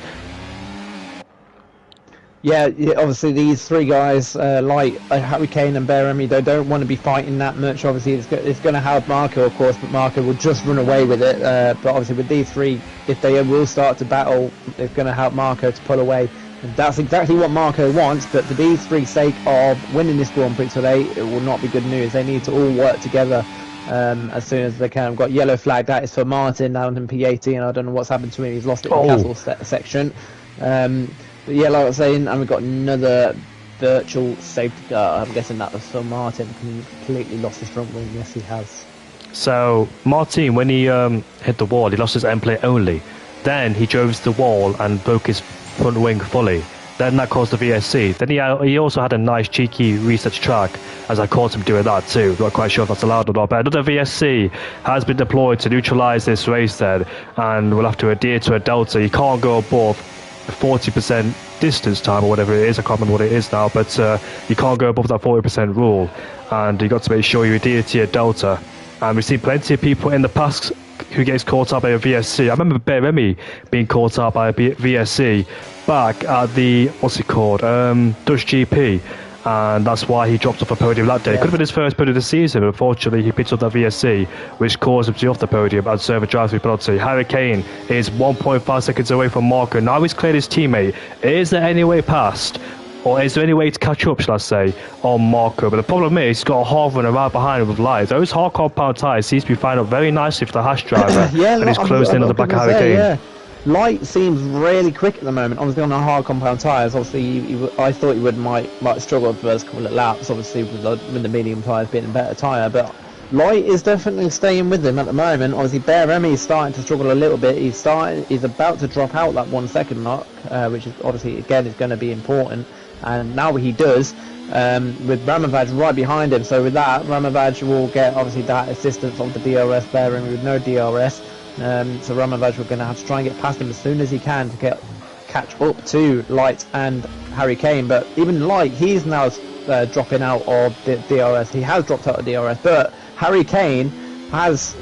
Yeah, obviously these 3 guys, like Harry Kane and Behremi, they don't want to be fighting that much. Obviously it's going to help Marco, of course, but Marco will just run away with it. But obviously with these 3, if they will start to battle, it's going to help Marco to pull away. And that's exactly what Marco wants, but for these 3's sake of winning this Grand Prix today, it will not be good news. They need to all work together as soon as they can. I've got yellow flag, that is for Martin down in P18. I don't know what's happened to him, he's lost it in the castle section. But yeah, like I was saying, and we've got another virtual safety car. I'm guessing that was for Martin. He completely lost his front wing. Yes, he has. So Martin, when he hit the wall, he lost his end plate only. Then he drove to the wall and broke his front wing fully. Then that caused the VSC. Then he also had a nice cheeky reset track, as I caught him doing that too. Not quite sure if that's allowed or not. But another VSC has been deployed to neutralise this race then, and we'll have to adhere to a delta. You can't go above 40% distance time or whatever it is. I can't remember what it is now, but you can't go above that 40% rule, and you got to make sure you adhere to your delta. And we've seen plenty of people in the past who gets caught up by a VSC. I remember Behremi being caught up by a VSC back at the Dutch GP, and that's why he dropped off the podium that day. It could have been his first podium of the season, but unfortunately he picked up that VSC, which caused him to be off the podium and serve a drive-through penalty. Harry Kane is 1.5 seconds away from Marco. Now he's cleared his teammate. Is there any way past, or is there any way to catch up, shall I say, on Marco? But the problem is he's got a hard runner right behind him with Lights. Those hard compound tyres seems to be finding up very nicely for the Haas driver, and he's closing in on the back of Harry Kane. Yeah. Light seems really quick at the moment, obviously on the hard compound tyres. Obviously, I thought he might struggle for the first couple of laps, obviously with the medium tyres being a better tyre, but Light is definitely staying with him at the moment. Obviously, Behremi is starting to struggle a little bit. He's about to drop out that 1 second mark, which is obviously, again, is going to be important. And now he does, with Ramovich right behind him. So with that, Ramovich will get, obviously, that assistance of the DRS, Behremi with no DRS. So Ramovich, we're going to have to try and get past him as soon as he can to catch up to Light and Harry Kane. But even Light, he's now dropping out of the DRS. He has dropped out of DRS, but Harry Kane has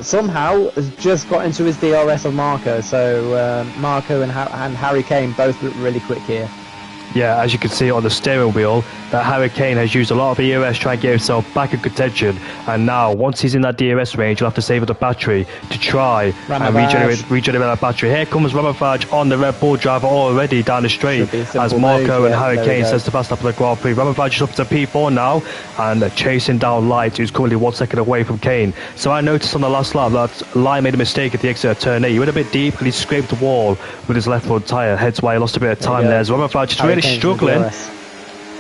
just got into his DRS of Marco. So Marco and Harry Kane both look really quick here. Yeah, as you can see on the steering wheel, that Harry Kane has used a lot of ERS to try and get himself back in contention. And now, once he's in that DRS range, he'll have to save up the battery to try and regenerate that battery. Here comes Ramavaj on the Red Bull driver already down the straight as Marco and Harry Kane says to fast up the Grand Prix. Ramavaj is up to P4 now and chasing down Light, who's currently 1 second away from Kane. So I noticed on the last lap that Light made a mistake at the exit of turn 8. He went a bit deep and he scraped the wall with his left front tyre, hence why he lost a bit of time there. So Ramavaj is really struggling.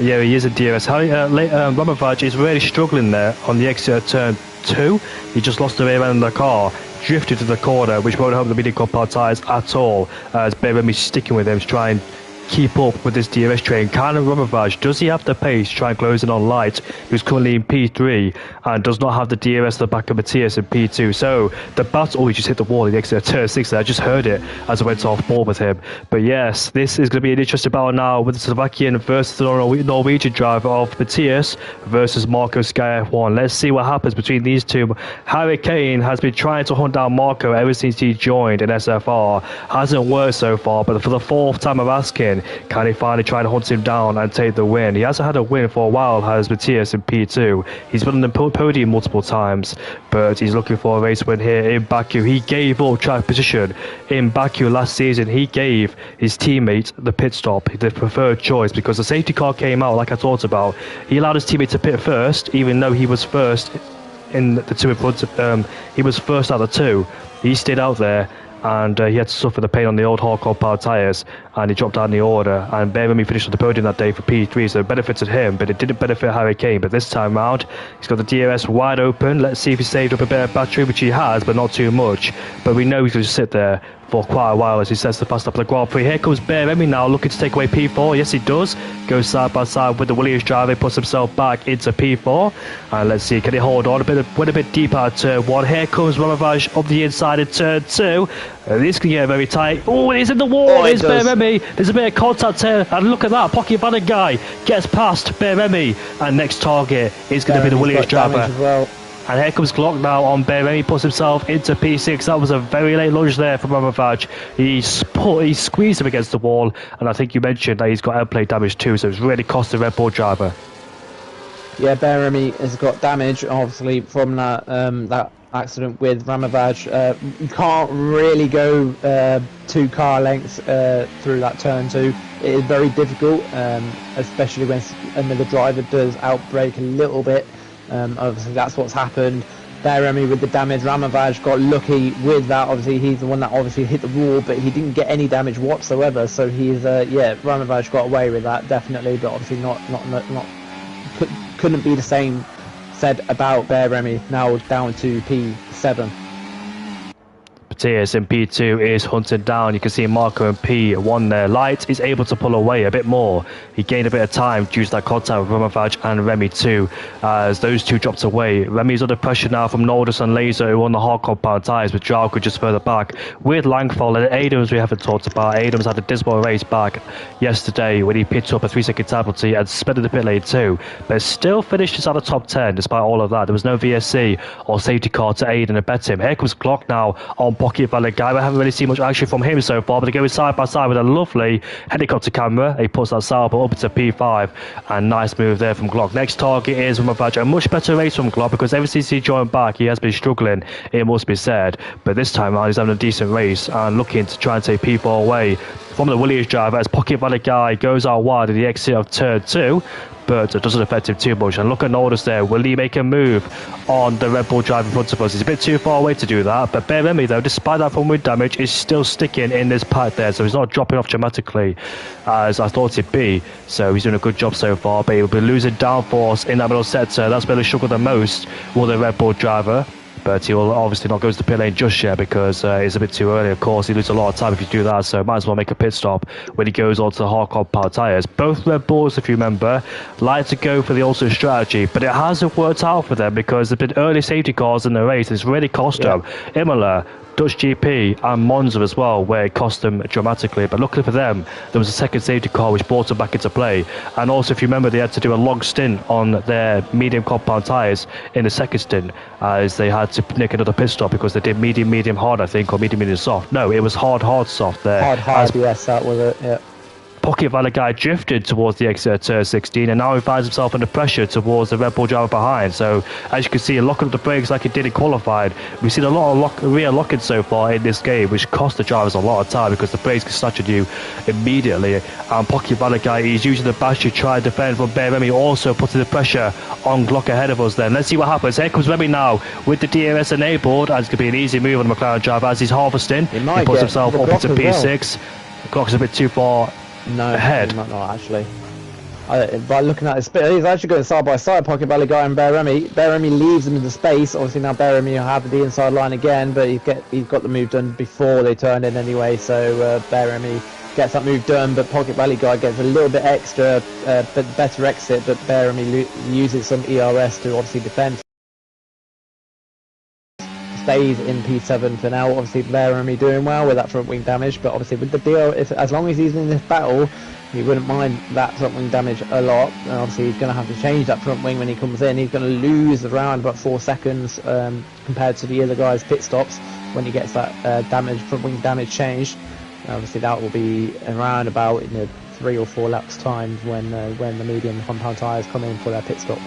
Yeah, he is a DRS. Ramavaj is really struggling there on the exit of turn 2. He just lost the way around the car, drifted to the corner, which won't help the medium compound tyres at all, as Beremi's sticking with him to try and keep up with this DRS train. Can Ramavaj, does he have the pace to try and close in on Light, who's currently in P3 and does not have the DRS at the back of Matthias in P2? So the battle, he just hit the wall in the exit of turn 6. I just heard it as I went off board with him. But yes, this is going to be an interesting battle now with the Slovakian versus the Norwegian driver of Matthias versus Marco Sky F1. Let's see what happens between these two. Harry Kane has been trying to hunt down Marco ever since he joined in SFR. Hasn't worked so far, but for the 4th time I'm asking, can he finally try to hunt him down and take the win? He hasn't had a win for a while, has Matthias in P2. He's been on the podium multiple times, but he's looking for a race win here in Baku. He gave up track position in Baku last season. He gave his teammate the pit stop, the preferred choice, because the safety car came out, like I talked about. He allowed his teammate to pit first, even though he was first in the two in front of he was first out of the two. He stayed out there, and he had to suffer the pain on the old hardcore power tyres, and he dropped out in the order. And Beremi finished on the podium that day for P3, so it benefited him, but it didn't benefit Harry Kane. But this time round, he's got the DRS wide open. Let's see if he saved up a bit of battery, which he has, but not too much. But we know he's going to sit there for quite a while as he sets the fast up the Grand Prix. Here comes Beremi now, looking to take away P4. Yes, he does. Goes side by side with the Williams driver, puts himself back into P4. And let's see, can he hold on? Went a bit deep out of turn 1. Here comes Ramavaj up the inside in turn 2. This can get very tight. Oh, he's in the wall. Here's Beremi. There's a bit of contact here. And look at that. Pocket Van guy gets past Beremi. And next target is going to be the Williams driver. And here comes Glock now on Beremi, puts himself into P6. That was a very late lunge there from Ramavaj. He squeezed him against the wall, and I think you mentioned that he's got air plate damage too, so it's really cost the Red Bull driver. Yeah, Beremi has got damage, obviously, from that accident with Ramavaj. You can't really go 2 car lengths through that turn 2. It is very difficult, especially when another driver does outbrake a little bit. Obviously that's what's happened. Beremi with the damage. Ramavaj got lucky with that. Obviously he's the one that obviously hit the wall, but he didn't get any damage whatsoever. So he's Ramavaj got away with that definitely, but obviously not couldn't be the same said about Beremi, now down to P7. Matthias in P2 is hunted down. You can see Marco in P1 there. Light is able to pull away a bit more. He gained a bit of time due to that contact with Ramavaj and Remy too, as those two dropped away. Remy's under pressure now from Nordus and Laser, who won the hard compound tyres, with Jarko just further back. With Langfall and Adams, we haven't talked about. Adams had a dismal race back yesterday when he picked up a 3-second time penalty and sped in the pit lane too, but still finished inside the top 10 despite all of that. There was no VSC or safety car to aid and abet him. Here comes Glock now on Pocket Valley guy. We haven't really seen much action from him so far, but they're going side by side with a lovely helicopter camera. He puts that sailboat up into P5, and nice move there from Glock. Next target is Ramavaj. A much better race from Glock, because ever since he joined back, he has been struggling, it must be said. But this time around, he's having a decent race and looking to try and take P4 away from the Williams driver as Pocket Valley guy goes out wide at the exit of turn 2. But it doesn't affect him too much. And look at Nordus there. Will he make a move on the Red Bull driver in front of us? He's a bit too far away to do that. But Beremi, though, despite that from wind damage, is still sticking in this pack there. So he's not dropping off dramatically as I thought he'd be. So he's doing a good job so far. But he'll be losing downforce in that middle sector. That's where they struggle the most with the Red Bull driver. But he will obviously not go to the pit lane just yet, because it's a bit too early. Of course, he loses a lot of time if you do that, so might as well make a pit stop when he goes on to the hardcore power tyres. Both Red Bulls, if you remember, like to go for the auto strategy, but it hasn't worked out for them because there's been early safety cars in the race. It's really cost them. Imola, Dutch GP and Monza as well, where it cost them dramatically. But luckily for them, there was a second safety car which brought them back into play. And also, if you remember, they had to do a long stint on their medium compound tyres in the second stint, as they had to nick another pit stop because they did medium hard, I think, or medium soft. No, it was hard soft there. Hard, yes, that was it, yeah. Pocket Valley guy drifted towards the exit at turn 16, and now he finds himself under pressure towards the Red Bull driver behind. So, as you can see, locking up the brakes like he did in qualified. We've seen a lot of rear locking so far in this game, which cost the drivers a lot of time because the brakes can snatch at you immediately. And Pocket Valley guy, he's using the battery to try and defend from Remy, also putting the pressure on Glock ahead of us then. Let's see what happens. Here comes Remy now with the DRS enabled, and it's going to be an easy move on the McLaren driver as he's harvesting. He puts himself up into P6. Well. Glock's a bit too far ahead. Not actually. By looking at his speed, he's actually going side by side, Pocket Valley guy and Bear Remy. Bear Remy leaves him into space. Obviously now Bear Remy will have the inside line again, but he's got the move done before they turned in anyway. So Bear Remy gets that move done, but Pocket Valley guy gets a little bit extra, better exit. But Bear Remy uses some ERS to obviously defend. Stays in P7 for now. Obviously Bear Remy doing well with that front wing damage, but obviously with the deal, as long as he's in this battle, he wouldn't mind that front wing damage a lot. And obviously he's going to have to change that front wing when he comes in. He's going to lose around about 4 seconds compared to the other guys' pit stops when he gets that front wing damage changed. Obviously that will be around about 3 or 4 laps times when the medium compound tyres come in for their pit stop.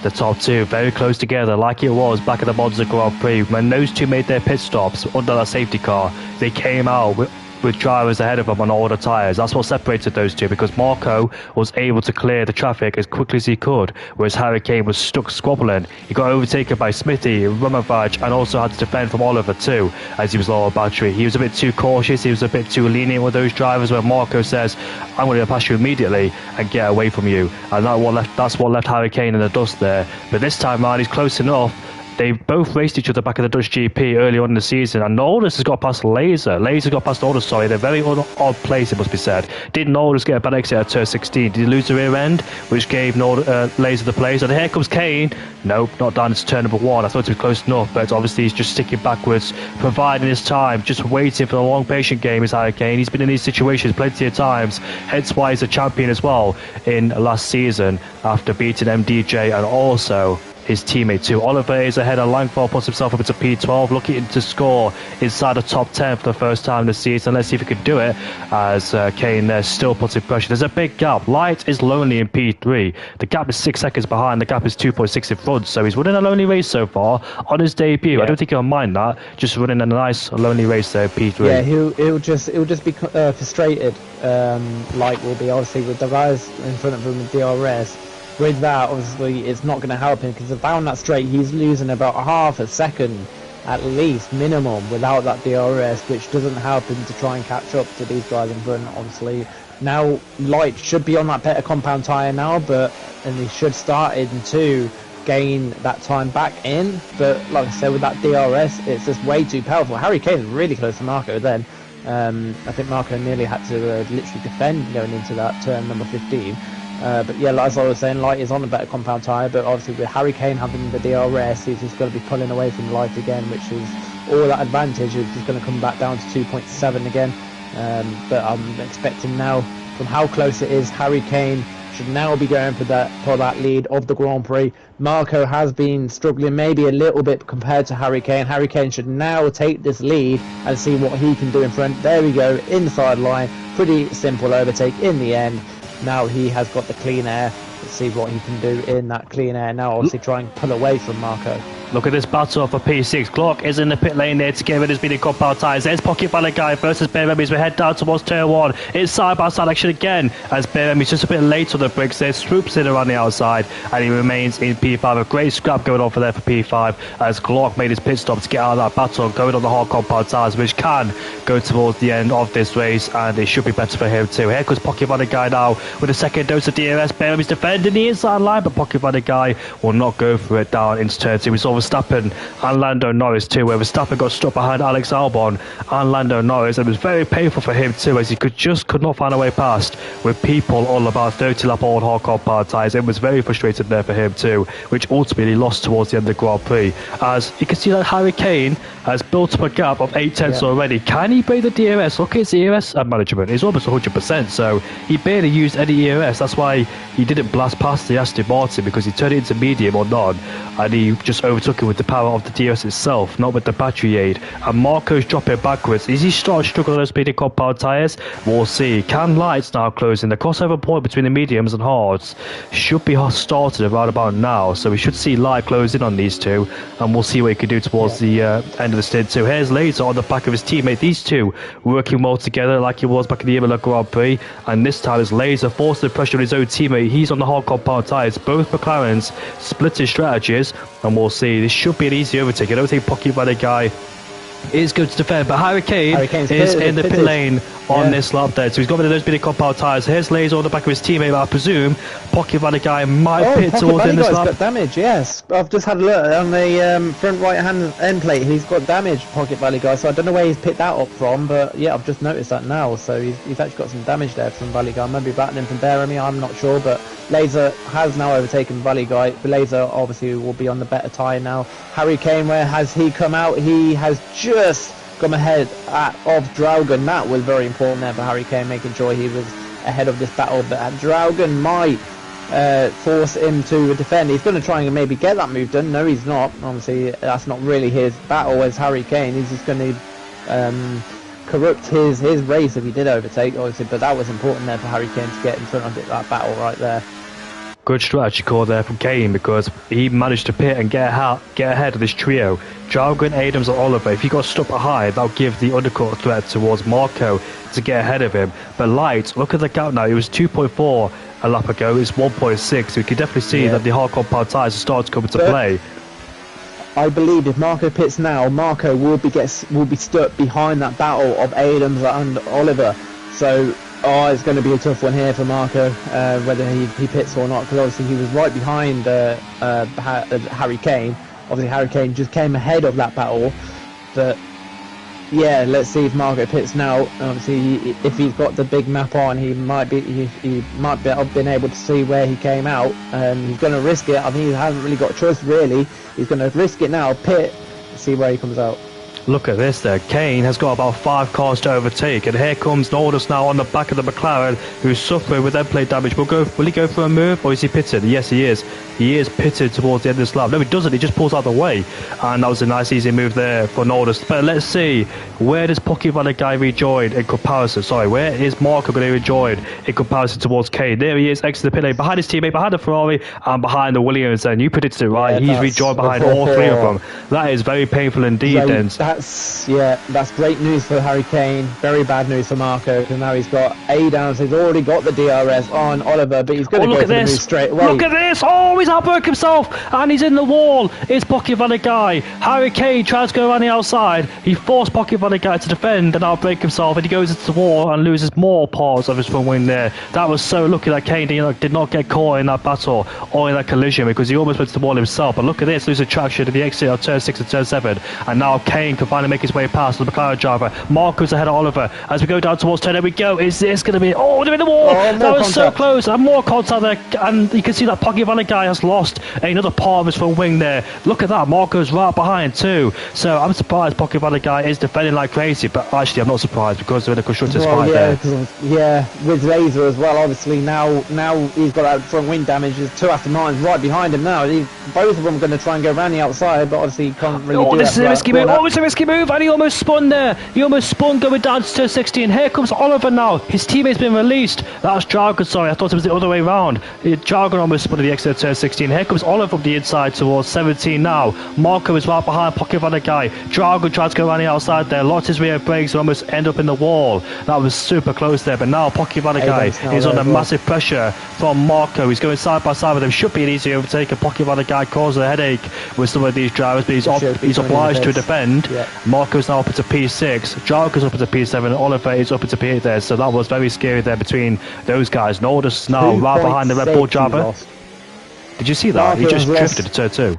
The top two very close together, like it was back at the Monza Grand Prix when those two made their pit stops under that safety car. They came out with drivers ahead of them on all the tyres. That's what separated those two, because Marco was able to clear the traffic as quickly as he could, whereas Harry Kane was stuck squabbling. He got overtaken by Smithy, Rumovac, and also had to defend from Oliver too, as he was low on battery. He was a bit too cautious, he was a bit too lenient with those drivers, where Marco says, I'm going to pass you immediately and get away from you. And that's what left Harry Kane in the dust there. But this time around, he's close enough. They both raced each other back at the Dutch GP early on in the season, and Norris has got past Laser. Laser got past Norris, sorry. They're very odd place, it must be said. Did Norris get a bad exit at turn 16? Did he lose the rear end, which gave Laser the place? And here comes Kane. Nope, not down into turn number 1. I thought it was close enough, but obviously he's just sticking backwards, providing his time, just waiting for the long, patient game is Harry Kane. He's been in these situations plenty of times, hence why he's a champion as well in last season after beating MDJ and also his teammate too. Oliver is ahead of Langford, puts himself up into P12, looking to score inside the top 10 for the first time this season. Let's see if he can do it, as Kane there still puts in pressure. There's a big gap. Light is lonely in P3. The gap is 6 seconds behind. The gap is 2.6 in front. So he's running a lonely race so far on his debut. Yeah. I don't think he'll mind that. Just running a nice lonely race there, P3. Yeah, he'll just be frustrated. Light will be, obviously, with the guys in front of him with DRS. With that, obviously, it's not going to help him, because down that straight, he's losing about half a second, at least, minimum, without that DRS, which doesn't help him to try and catch up to these guys in front, obviously. Now, Light should be on that better compound tyre now, and he should start to gain that time back in, but like I said, with that DRS, it's just way too powerful. Harry Kane is really close to Marco then. I think Marco nearly had to literally defend going into that turn number 15. But yeah, as I was saying, Light is on a better compound tyre, but obviously with Harry Kane having the DRS, he's just going to be pulling away from Light again, which is all that advantage is just going to come back down to 2.7 again. But I'm expecting now, from how close it is, Harry Kane should now be going for that lead of the Grand Prix. Marco has been struggling maybe a little bit compared to Harry Kane. Harry Kane should now take this lead and see what he can do in front. There we go, inside line, pretty simple overtake in the end. Now he has got the clean air. Let's see what he can do in that clean air now. Obviously try and pull away from Marco. Look at this battle for P6. Glock is in the pit lane there to get rid of his medium compound tyres. There's Pocket Valley guy versus Bear Remy as we head down towards turn 1. It's side by side action again, as Bear Remy's just a bit late on the bricks there, swoops in around the outside, and he remains in P5. A great scrap going on for there for P5, as Glock made his pit stop to get out of that battle, going on the hard compound tyres, which can go towards the end of this race, and it should be better for him too. Here comes Pocket Valley guy now with a second dose of DRS. Bear Remy's defending the inside line, but Pocket Valley guy will not go for it down into turn 2. We saw Verstappen and Lando Norris too, where Verstappen got stuck behind Alex Albon and Lando Norris. It was very painful for him too, as he could not find a way past with people all about 30 lap old hardcore power tyres. It was very frustrating there for him too, which ultimately lost towards the end of the Grand Prix. As you can see that Harry Kane has built up a gap of 8 tenths already. Can he break the DRS? Look at his ERS management. It's almost 100%, so he barely used any ERS. That's why he didn't blast past the Aston Martin, because he turned it into medium or none, and he just overtook it with the power of the DRS itself, not with the battery aid. And Marco's dropping backwards. Is he starting to struggle on those medium compound tyres? We'll see. Can lights now closing? The crossover point between the mediums and hards should be started around about now, so we should see light close in on these two, and we'll see what he can do towards the end of the stint too. Here's Laser on the back of his teammate. These two working well together like he was back in the Imola Grand Prix, and this time is Laser forcing the pressure on his own teammate. He's on the hard compound tyres. Both McLarens split his strategies, and we'll see. This should be an easy overtake. I don't think Pocket Valley guy is good to defend, but Harry Kane is in the pit lane on this lap there, so he's got rid of those bit of compound tyres. Here's Laser on the back of his teammate, but I presume Pocket Valley guy might pit towards in this lap. Got damage, yes. I've just had a look on the front right hand end plate. He's got damage, Pocket Valley guy, so I don't know where he's picked that up from, but yeah, I've just noticed that now. So he's actually got some damage there from Valley guy. Maybe battling from Bearamy, I'm not sure, but Laser has now overtaken Valley guy. Laser obviously will be on the better tyre now. Harry Kane, where has he come out? He has just come ahead of Draugen. That was very important there for Harry Kane, making sure he was ahead of this battle, but Draugen might force him to defend. He's going to try and maybe get that move done. No, he's not. Obviously, that's not really his battle as Harry Kane. He's just going to corrupt his race if he did overtake, obviously, but that was important there for Harry Kane to get in front of that battle right there. Good strategy call there from Kane, because he managed to pit and get ahead of this trio. Draugen, Adams and Oliver. If he got stuck behind, that'll give the undercut threat towards Marco to get ahead of him. But Light, look at the gap now. It was 2.4 a lap ago. It's 1.6. So you can definitely see that the hard compound tyres are starting to come into play. I believe if Marco pits now, Marco will be stuck behind that battle of Adams and Oliver. So it's going to be a tough one here for Marco, whether he pits or not, because obviously he was right behind Harry Kane. Obviously Harry Kane just came ahead of that battle, but yeah, let's see if Marco pits now. Obviously, if he's got the big map on, he might have been able to see where he came out. He's going to risk it. I think he hasn't really got a choice, really. He's going to risk it now, pit, see where he comes out. Look at this there. Kane has got about 5 cars to overtake, and here comes Norris now on the back of the McLaren, who's suffering with end plate damage. Will he go for a move, or is he pitted? Yes, he is. He is pitted towards the end of this lap. No, he doesn't. He just pulls out the way, and that was a nice, easy move there for Norris. But let's see, where does Pocket Valley guy rejoin in comparison? Sorry, where is Marco going to rejoin in comparison towards Kane? There he is, exit the pit lane, behind his teammate, behind the Ferrari, and behind the Williams. And you predicted it right. He's rejoined behind all 3 of them. That is very painful indeed. Then. That's great news for Harry Kane. Very bad news for Marco, because now he's got Adams. He's already got the DRS on Oliver, but he's going to go for the move straight away. Look at this! Oh, he's outbroke himself, and he's in the wall. It's Pocket Valley guy. Harry Kane tries to go around the outside. He forced Pocket Valley guy to defend and outbreak himself, and he goes into the wall and loses more parts of his front wing there. That was so lucky that Kane did not get caught in that battle or in that collision, because he almost went to the wall himself. But look at this, losing traction to the exit of turn 6 and turn 7, and now Kane can finally make his way past the McLaren driver. Marco's ahead of Oliver as we go down towards turn. There we go. Is this going to be... Oh, they're in the wall. That was contact. So close. And more contact there. And you can see that Pocket Valley guy has lost another part of his front wing there. Look at that. Marco's right behind too. So I'm surprised Pocket Valley guy is defending like crazy. But actually, I'm not surprised, because they're in a constructor's fight there. Yeah, with Laser as well. Obviously, now he's got that front wing damage. There's 2 Aston Martins right behind him now. Both of them are going to try and go around the outside, but obviously he can't really do that. This is a risky move. Oh, it's a risky move. And he almost spun there. He almost spun going down to turn 16. Here comes Oliver now. His teammate's been released. That's Draugen, sorry. I thought it was the other way around. Draugen almost spun at the exit of turn 16. Here comes Oliver from the inside towards 17 now. Marco is right behind Pocket Valley guy. Draugen tried to go around the outside there. Lost his rear brakes and almost end up in the wall. That was super close there. But now Pocket Valley guy is under massive pressure from Marco. He's going side by side with him. Should be an easy overtake. And Pocket Valley guy causes a headache with some of these drivers, but he's obliged to defend. Yeah. Marco's now up into P6. Draugen's up into P7. Oliver is up into P8 there. So that was very scary there between those guys. Norris now right behind the Red Bull driver. Did you see that? He just drifted to turn 2.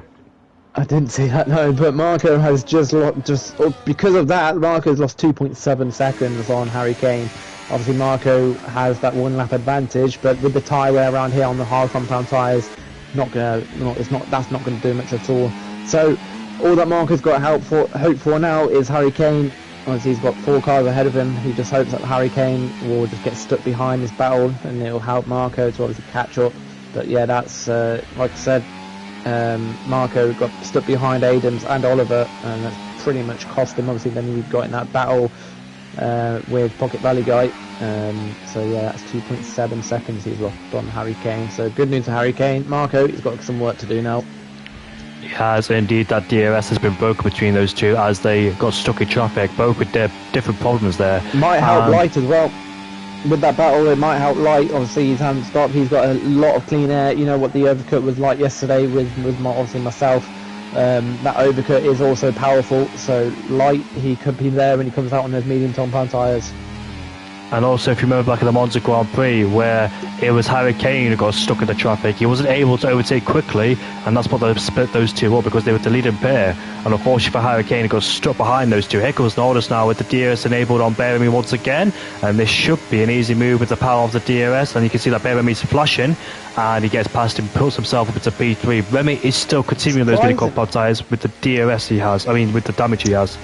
I didn't see that, no, but Marco has because of that, Marco's lost 2.7 seconds on Harry Kane. Obviously, Marco has that one lap advantage, but with the tyre wear around here on the hard compound tyres, that's not gonna do much at all. So, all that Marco's got hope for now is Harry Kane. Obviously, he's got 4 cars ahead of him. He just hopes that Harry Kane will just get stuck behind this battle, and it will help Marco to obviously catch up. But yeah, that's like I said. Marco got stuck behind Adams and Oliver, and that pretty much cost him. Obviously, then he got in that battle with Pocket Valley Guy. So yeah, that's 2.7 seconds he's lost on Harry Kane. So good news for Harry Kane. Marco, he's got some work to do now. He has indeed. That DRS has been broken between those two as they got stuck in traffic, both with their different problems there. Might help Light as well. With that battle, it might help Light. Obviously, he hasn't stopped. He's got a lot of clean air. You know what the overcut was like yesterday with obviously myself. That overcut is also powerful. So Light, he could be there when he comes out on those medium compound tyres. And also, if you remember back in the Monza Grand Prix, where it was Harry Kane who got stuck in the traffic, he wasn't able to overtake quickly, and that's what they split those two up because they were the leading pair. And unfortunately for Harry Kane, he got stuck behind those two. Here comes Norris now with the DRS enabled on Beremy once again, and this should be an easy move with the power of the DRS. And you can see that Beremy's flashing, and he gets past him, puts himself up into P3. Remy is still continuing those mini compound tyres with the DRS he has. I mean, with the damage he has.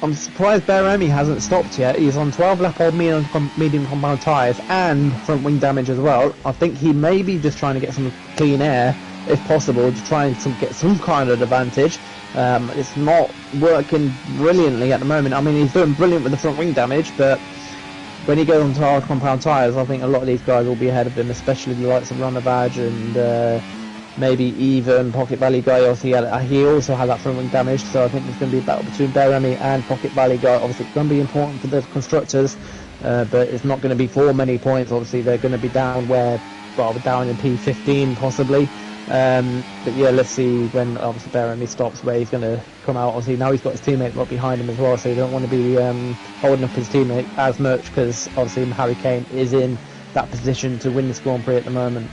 I'm surprised Beremy hasn't stopped yet. He's on 12 lap old medium compound tyres and front wing damage as well. I think he may be just trying to get some clean air, if possible, to try and get some kind of advantage. It's not working brilliantly at the moment. I mean, he's doing brilliant with the front wing damage, but when he goes onto hard compound tyres, I think a lot of these guys will be ahead of him, especially the likes of Runavage and maybe even Pocket Valley Guy. Obviously, he also had that front wing damage, so I think there's going to be a battle between Beremy and Pocket Valley Guy. Obviously, it's going to be important for the constructors, but it's not going to be for many points. Obviously, they're going to be down down in P15 possibly. But yeah, let's see when obviously Beremy stops where he's going to come out. Obviously, now he's got his teammate right behind him as well, so you don't want to be holding up his teammate as much, because obviously Harry Kane is in that position to win this Grand Prix at the moment.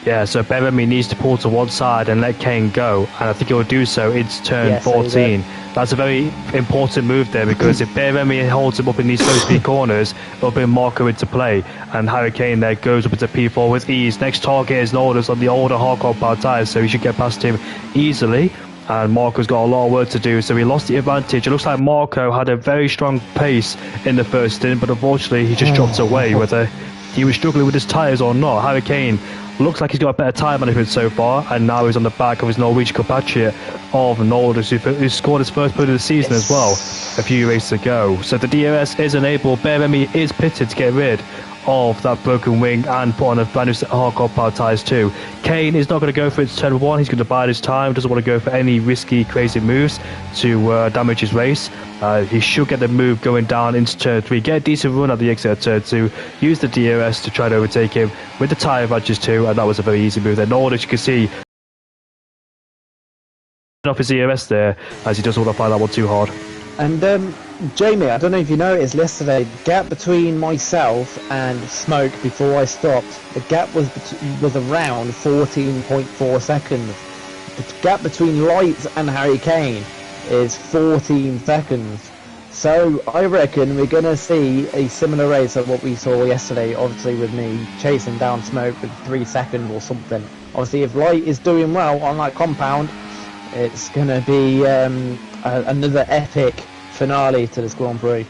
Yeah, so Beremy needs to pull to one side and let Kane go, and I think he will do so in turn 14. That's a very important move there, because if Beremy holds him up in these low speed corners, it'll bring Marco into play, and Harry Kane there goes up into P4 with ease. Next target is Norris on the older hard compound tyres, so he should get past him easily. And Marco's got a lot of work to do, so he lost the advantage. It looks like Marco had a very strong pace in the first stint, but unfortunately he just dropped away, whether he was struggling with his tyres or not. Harry Kane looks like he's got a better time management so far, and now he's on the back of his Norwegian compatriot of Norris, who scored his first point of the season as well a few races ago. So the DRS is enabled. Beremy is pitted to get rid of that broken wing and put on a brand new set of hard compound tyres too. Kane is not going to go for it to turn 1. He's going to bide his time, doesn't want to go for any risky crazy moves to damage his race. He should get the move going down into turn 3, get a decent run at the exit of turn 2, use the DRS to try to overtake him with the tyre advantage too, and that was a very easy move there. Norris, you can see off his DRS there, as he doesn't want to find that one too hard. And Jamie, I don't know if you noticed yesterday, the gap between myself and Smoke before I stopped, the gap was around 14.4 seconds. The gap between Lights and Harry Kane is 14 seconds. So I reckon we're going to see a similar race of what we saw yesterday, obviously with me chasing down Smoke with 3 seconds or something. Obviously, if Light is doing well on that compound, it's going to be another epic finale to this Grand Prix.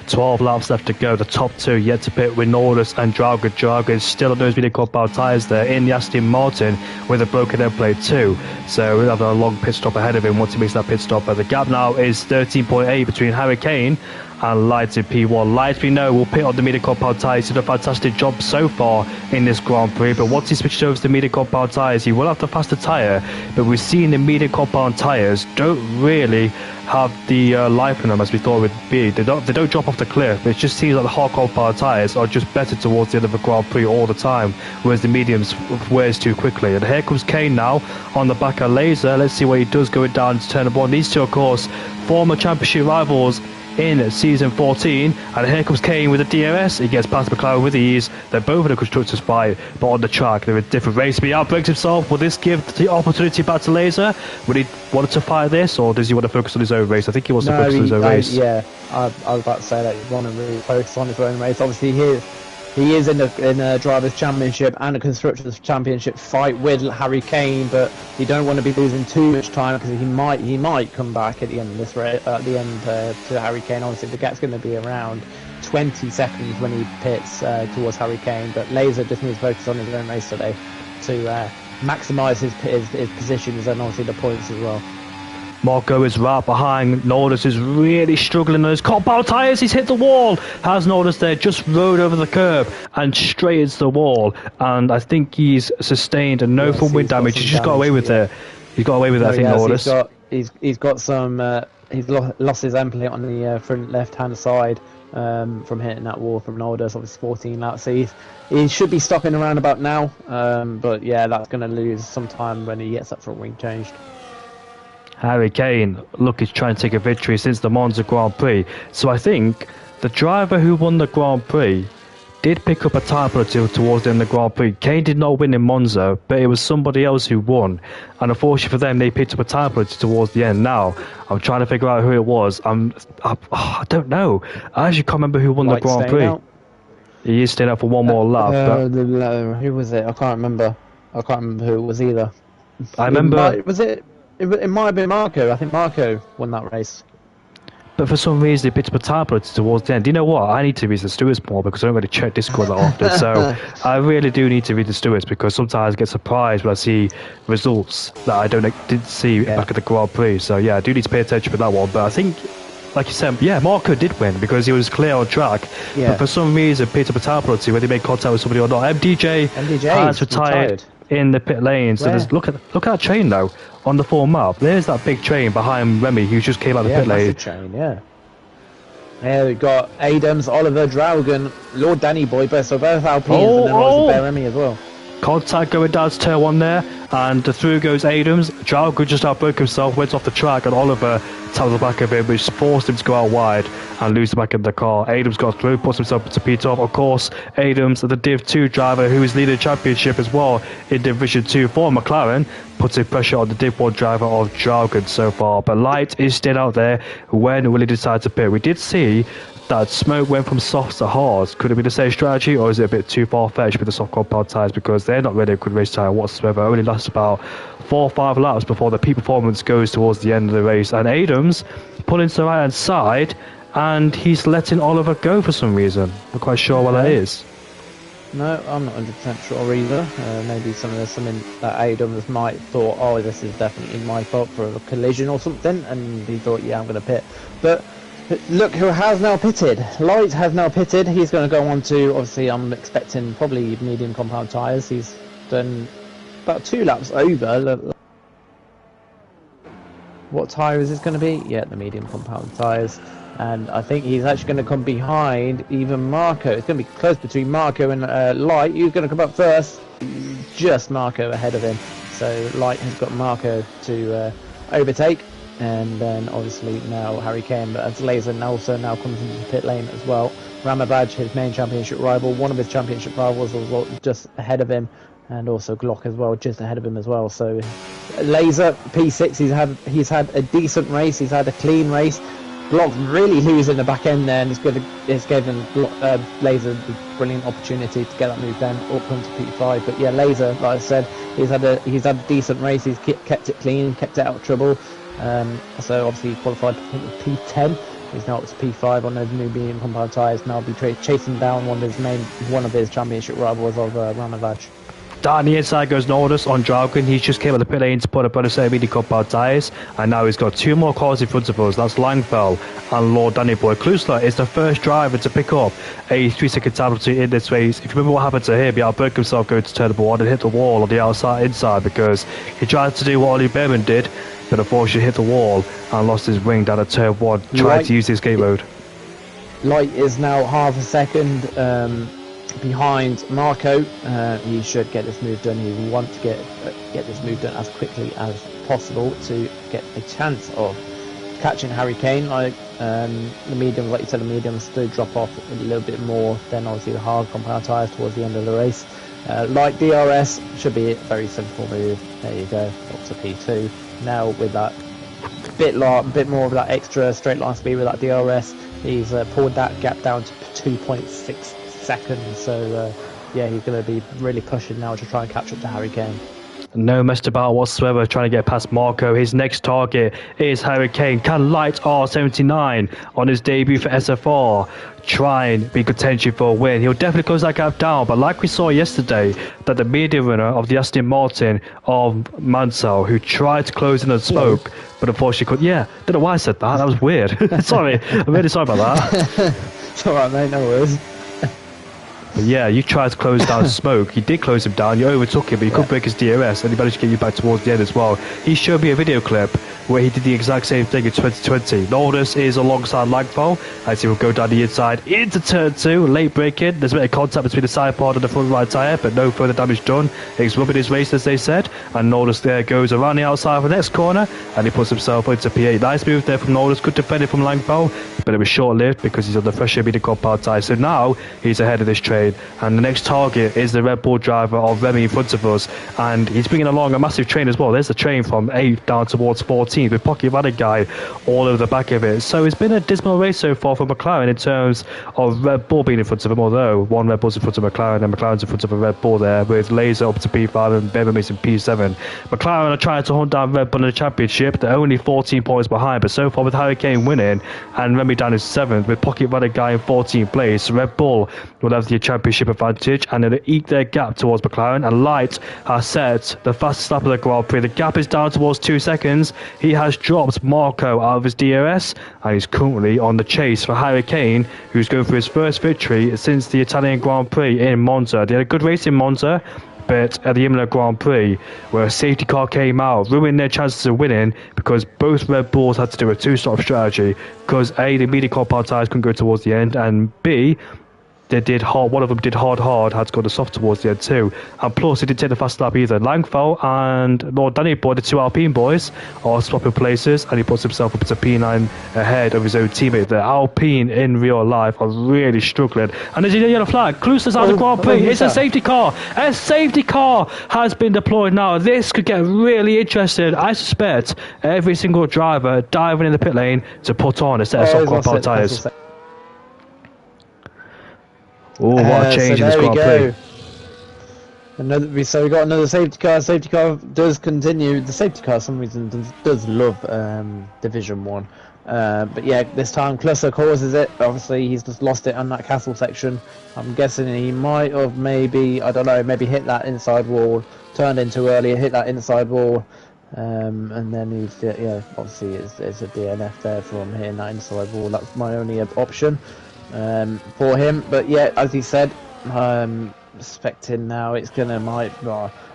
12 laps left to go. The top two yet to pit with Norris and Drago. Drago is still on those medium compound tyres there in the Aston Martin with a broken end plate too. So we'll have a long pit stop ahead of him once he makes that pit stop. But the gap now is 13.8 between Harry Kane and Lights in P1. Lights, we know, will pit on the medium compound tyres. He's done a fantastic job so far in this Grand Prix, but once he switches over to the medium compound tyres, he will have the faster tyre. But we've seen the medium compound tyres don't really have the life in them as we thought it would be. They don't drop off the cliff. It just seems like the hard compound tyres are just better towards the end of the Grand Prix all the time, whereas the mediums wears too quickly. And here comes Kane now on the back of Laser. Let's see what he does going down to turn 1. These two, of course, former championship rivals in season 14. And here comes Kane with the DRS. He gets past McLaren with ease. They're both in a constructor's fight, but on the track they're in a different race. But he outbreaks himself. Will this give the opportunity back to Laser? Would he want to fight this, or does he want to focus on his own race? I think he wants to focus on his own race. Yeah, I was about to say that he wants to really focus on his own race. Obviously, he is in a drivers' championship and a constructors' championship fight with Harry Kane, but you don't want to be losing too much time because he might come back at the end of this race. At the end to Harry Kane, obviously the gap's going to be around 20 seconds when he pits towards Harry Kane. But Laser just needs to focus on his own race today to maximise his positions and obviously the points as well. Marco is right behind. Norris is really struggling on his compound tyres. He's hit the wall. Has Norris there, just rode over the curb and straight into the wall. And I think he's sustained no full wind damage. He's just got away with it. He's got away with it, I think, Norris. He's got some. He's lost his end plate on the front left-hand side from hitting that wall from Norris. Obviously 14 laps. So he should be stopping around about now. But yeah, that's going to lose some time when he gets that front wing changed. Harry Kane, look, he's trying to take a victory since the Monza Grand Prix. So I think the driver who won the Grand Prix did pick up a title towards the end of the Grand Prix. Kane did not win in Monza, but it was somebody else who won. And unfortunately for them, they picked up a title towards the end. Now, I'm trying to figure out who it was. I don't know. I actually can't remember who won the Grand Prix. Out. He is staying out for one more lap. Who was it? I can't remember. I can't remember who it was either. I remember... It might have been Marco. I think Marco won that race. But for some reason, they picked up a title towards the end. Do you know what? I need to read the stewards more because I don't really check Discord that often. So I really do need to read the stewards because sometimes I get surprised when I see results that I didn't see back at the Grand Prix. So yeah, I do need to pay attention for that one. But I think, like you said, yeah, Marco did win because he was clear on track. Yeah. But for some reason, picked up a title whether he made contact with somebody or not. MDJ has retired in the pit lane. So there's, look at that train though on the full map. There's that big train behind Remy who just came out of the pit lane. Train, yeah, we've got Adams, Oliver, Draugen, Lord Danny Boy, both Alpines, and then obviously Remy as well. Contact going down to turn one there, and through goes Adams. Draugen just outbroke himself, went off the track, and Oliver tapped the back of him, which forced him to go out wide and lose the back of the car. Adams got through, puts himself into P12. Of course, Adams, the Div 2 driver who is leading the championship as well in Division 2 for McLaren, putting pressure on the Div 1 driver of Draugen so far. But Light is still out there. When will he decide to pit? We did see that Smoke went from soft to hard. Could it be the same strategy, or is it a bit too far-fetched with the soft compound tyres, because they're not really a good race tyre whatsoever. It only lasts about 4 or 5 laps before the peak performance goes towards the end of the race. And Adams pulling to the right-hand side, and he's letting Oliver go for some reason. I'm not quite sure what that is. No, I'm not 100% sure either. Maybe something that Adams might thought, oh, this is definitely my fault for a collision or something, and he thought, yeah, I'm going to pit. But look who has now pitted. Light has now pitted. He's going to go on to, obviously, I'm expecting probably medium compound tyres. He's done about 2 laps over. What tyre is this going to be? Yeah, the medium compound tyres. And I think he's actually going to come behind even Marco. It's going to be close between Marco and Light. Who's going to come up first? Just Marco ahead of him. So Light has got Marco to overtake. And then obviously now Harry Kane, but as Laser also now comes into the pit lane as well. Ramabaj, his main championship rival, one of his championship rivals was just ahead of him, and also Glock as well, just ahead of him as well. So Laser P6, he's had a decent race, he's had a clean race. Glock really losing the back end there, and it's given Laser the brilliant opportunity to get that move down up onto P5. But yeah, Laser, like I said, he's had a decent race. He's kept it clean, kept it out of trouble. So obviously he qualified P10. He's now up to P5 on those new medium compound tyres. Now be chasing down one of his championship rivals of Ramavaj. Down the inside goes Norris on Draugen. He just came at the pit lane to put up on a set of medium compound tyres, and now he's got 2 more cars in front of us. That's Langfell and Lord Danny Boy. Klusler is the first driver to pick up a 3-second time penalty in this race. If you remember what happened to him, he outbroke himself going to turn number 1 and hit the wall on the inside because he tried to do what Ollie Behrman did, but unfortunately hit the wall and lost his wing down at turn 1, trying to use the escape mode. Light is now half a second behind Marco. He should get this move done. He will want to get this move done as quickly as possible to get a chance of catching Harry Kane. Like The mediums, like you said, the mediums do drop off a little bit more than obviously the hard compound tyres towards the end of the race. Like DRS, should be a very simple move. There you go, up to P2. Now with that bit more of that extra straight line speed with that DRS, he's pulled that gap down to 2.6 seconds. So yeah, he's going to be really pushing now to try and catch up to Harry Kane. No messed about whatsoever trying to get past Marco. His next target is Harry Kane. Can Light R79 on his debut for SFR try and be contention for a win? He'll definitely close that gap down, but like we saw yesterday, that the media winner of the Aston Martin of Mansell, who tried to close in and spoke, but unfortunately couldn't. Yeah, don't know why I said that. That was weird. Sorry, I'm really sorry about that. It's alright, mate, no worries. But yeah, you tried to close down Smoke. You did close him down. You overtook him, but you couldn't break his DRS, and he managed to get you back towards the end as well. He showed me a video clip where he did the exact same thing in 2020. Nordus is alongside Langfall as he will go down the inside into turn 2, late braking. There's a bit of contact between the side pod and the front right tyre, but no further damage done. He's rubbing his race, as they said, and Nordus there goes around the outside of the next corner, and he puts himself into P8. Nice move there from Nordus, good defending from Langfall, but it was short-lived because he's on the fresher medium compound tyre. So now he's ahead of this train, and the next target is the Red Bull driver of Remy in front of us, and he's bringing along a massive train as well. There's the train from 8 down towards 14 with Pocket Radic guy all over the back of it. So it's been a dismal race so far for McLaren in terms of Red Bull being in front of him, although one Red Bull's in front of McLaren and McLaren's in front of a Red Bull there, with Laser up to P5 and Bevermace in P7. McLaren are trying to hunt down Red Bull in the championship. They're only 14 points behind, but so far with Harry Kane winning and Remy down in 7th with Pocket Radic guy in 14th place, Red Bull will have the championship advantage and they'll eke their gap towards McLaren. And Light has set the fastest lap of the Grand Prix. The gap is down towards 2 seconds. He has dropped Marco out of his DRS and he's currently on the chase for Harry Kane, who's going for his first victory since the Italian Grand Prix in Monza. They had a good race in Monza, but at the Imola Grand Prix, where a safety car came out, ruined their chances of winning because both Red Bulls had to do a two-stop strategy because A, the medium compound tyres couldn't go towards the end, and B, they did hard. One of them did hard, had to go to soft towards the end too. And plus, he didn't take the fast lap either. Langfall and Lord Danny Boy, the two Alpine boys, are swapping places, and he puts himself up to P9 ahead of his own teammate. The Alpine in real life are really struggling. And there's a yellow flag. Kluster's out of the Grand Prix. It's a safety car. A safety car has been deployed now. This could get really interesting. I suspect every single driver diving in the pit lane to put on a set of soft compound tyres. Oh, what a change in this Grand Prix. So we got another safety car. Safety car does continue. The safety car, for some reason, does love Division 1. But yeah, this time Klusser causes it. Obviously, he's just lost it on that castle section. I'm guessing he might have maybe, I don't know, maybe hit that inside wall, turned in too early, hit that inside wall. And then he's, yeah, obviously it's a DNF there from hitting that inside wall. That's my only option for him. But yeah, as he said, expecting now it's gonna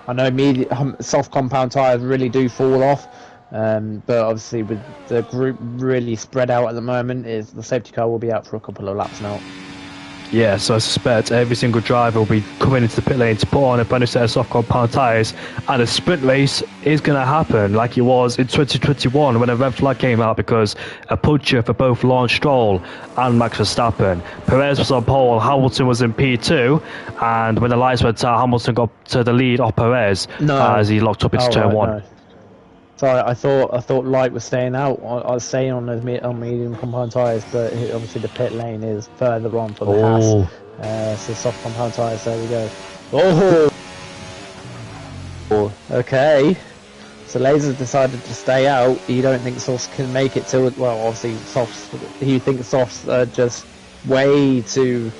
I know soft compound tyres really do fall off, but obviously with the group really spread out at the moment, is the safety car will be out for a couple of laps now. Yeah, so I suspect every single driver will be coming into the pit lane to put on a brand new set of soft compound tyres, and a sprint race is going to happen like it was in 2021 when a red flag came out because a puncture for both Lance Stroll and Max Verstappen. Perez was on pole, Hamilton was in P2, and when the lights went out, Hamilton got to the lead of Perez as he locked up into turn 1. No. Sorry, I thought Light was staying out. I was staying on medium compound tyres, but obviously the pit lane is further on for the Haas. So soft compound tyres, there we go. Oh! Okay. So Laser's decided to stay out. You don't think Softs can make it to, well, obviously he thinks Softs are just way too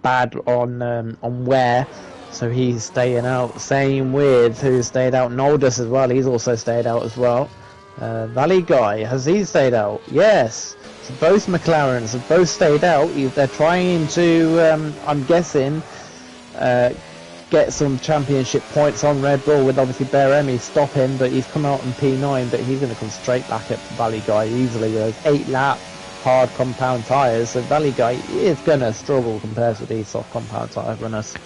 bad on wear. So he's staying out. Same with who stayed out. Noldus as well. He's also stayed out as well. Valley Guy, has he stayed out? Yes. So both McLarens have both stayed out. They're trying to, I'm guessing, get some championship points on Red Bull with obviously Beremy stop him, but he's come out in P9, but he's going to come straight back at Valley Guy easily with those 8-lap hard compound tyres. So Valley Guy is going to struggle compared to these soft compound tyre runners.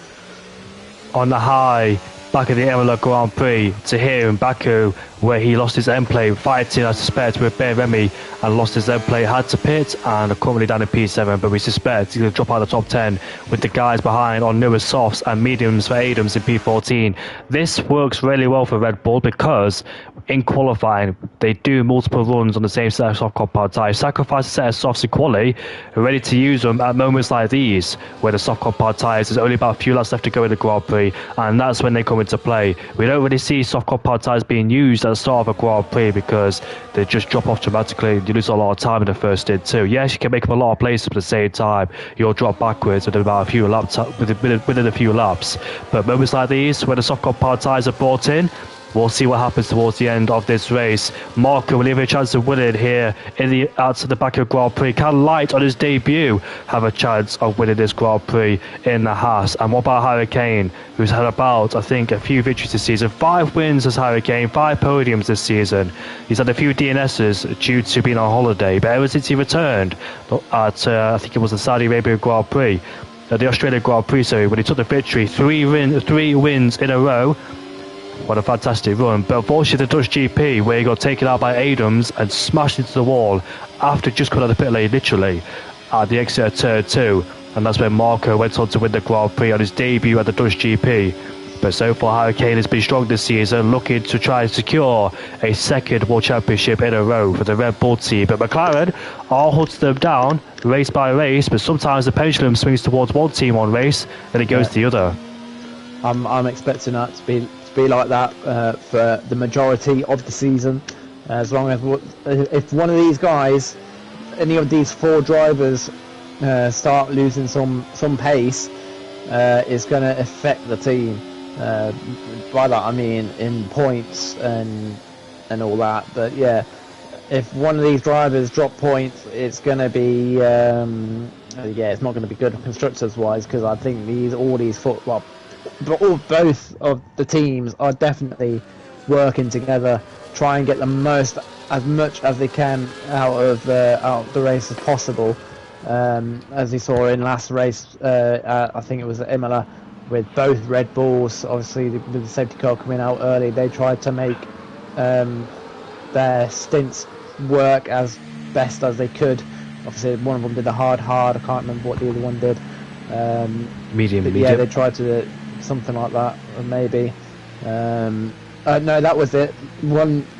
On the high back at the Imola Grand Prix to here in Baku, where he lost his end plate, fighting, I suspect, with Bear Remy, and lost his end plate, had to pit, and are currently down in P7, but we suspect he's going to drop out of the top 10 with the guys behind on newer softs and mediums for Adams in P14. This works really well for Red Bull because in qualifying, they do multiple runs on the same set of soft compound tyres, sacrifice a set of softs in quali, ready to use them at moments like these, where the soft compound tyres, there's only about a few laps left to go in the Grand Prix, and that's when they come into play. We don't really see soft compound tyres being used at the start of a Grand Prix because they just drop off dramatically. You lose a lot of time in the first stint too. Yes, you can make up a lot of places, but at the same time, you'll drop backwards within about a few laps, within a few laps. But moments like these, when the soft compound tyres are brought in, we'll see what happens towards the end of this race. Marco will have a chance of winning here out to the Baku Grand Prix. Can Light on his debut have a chance of winning this Grand Prix in the Haas? And what about Hurricane, who's had about, I think, a few victories this season? 5 wins as Hurricane, 5 podiums this season. He's had a few DNSs due to being on holiday, but ever since he returned at, I think it was the Saudi Arabia Grand Prix, the Australian Grand Prix, sorry, when he took the victory, 3 wins in a row. What a fantastic run. But unfortunately, the Dutch GP, where he got taken out by Adams and smashed into the wall after just coming out of the pit lane, literally, at the exit of turn 2. And that's when Marco went on to win the Grand Prix on his debut at the Dutch GP. But so far, Hurricane has been strong this season, looking to try and secure a second World Championship in a row for the Red Bull team. But McLaren all hunts them down, race by race, but sometimes the pendulum swings towards one team on race, then it goes to the other. I'm expecting that to be like that for the majority of the season, as long as if one of these guys, any of these 4 drivers start losing some pace, it's going to affect the team. By that I mean in points and all that. But yeah, if one of these drivers drop points, it's going to be it's not going to be good constructors wise, because I think both of the teams are definitely working together, try and get as much as they can out of the race as possible. As we saw in last race, I think it was at Imola, with both Red Bulls, obviously with the safety car coming out early, they tried to make their stints work as best as they could. Obviously one of them did the hard, I can't remember what the other one did. Medium. Yeah, they tried to do something like that, or maybe. No, that was it.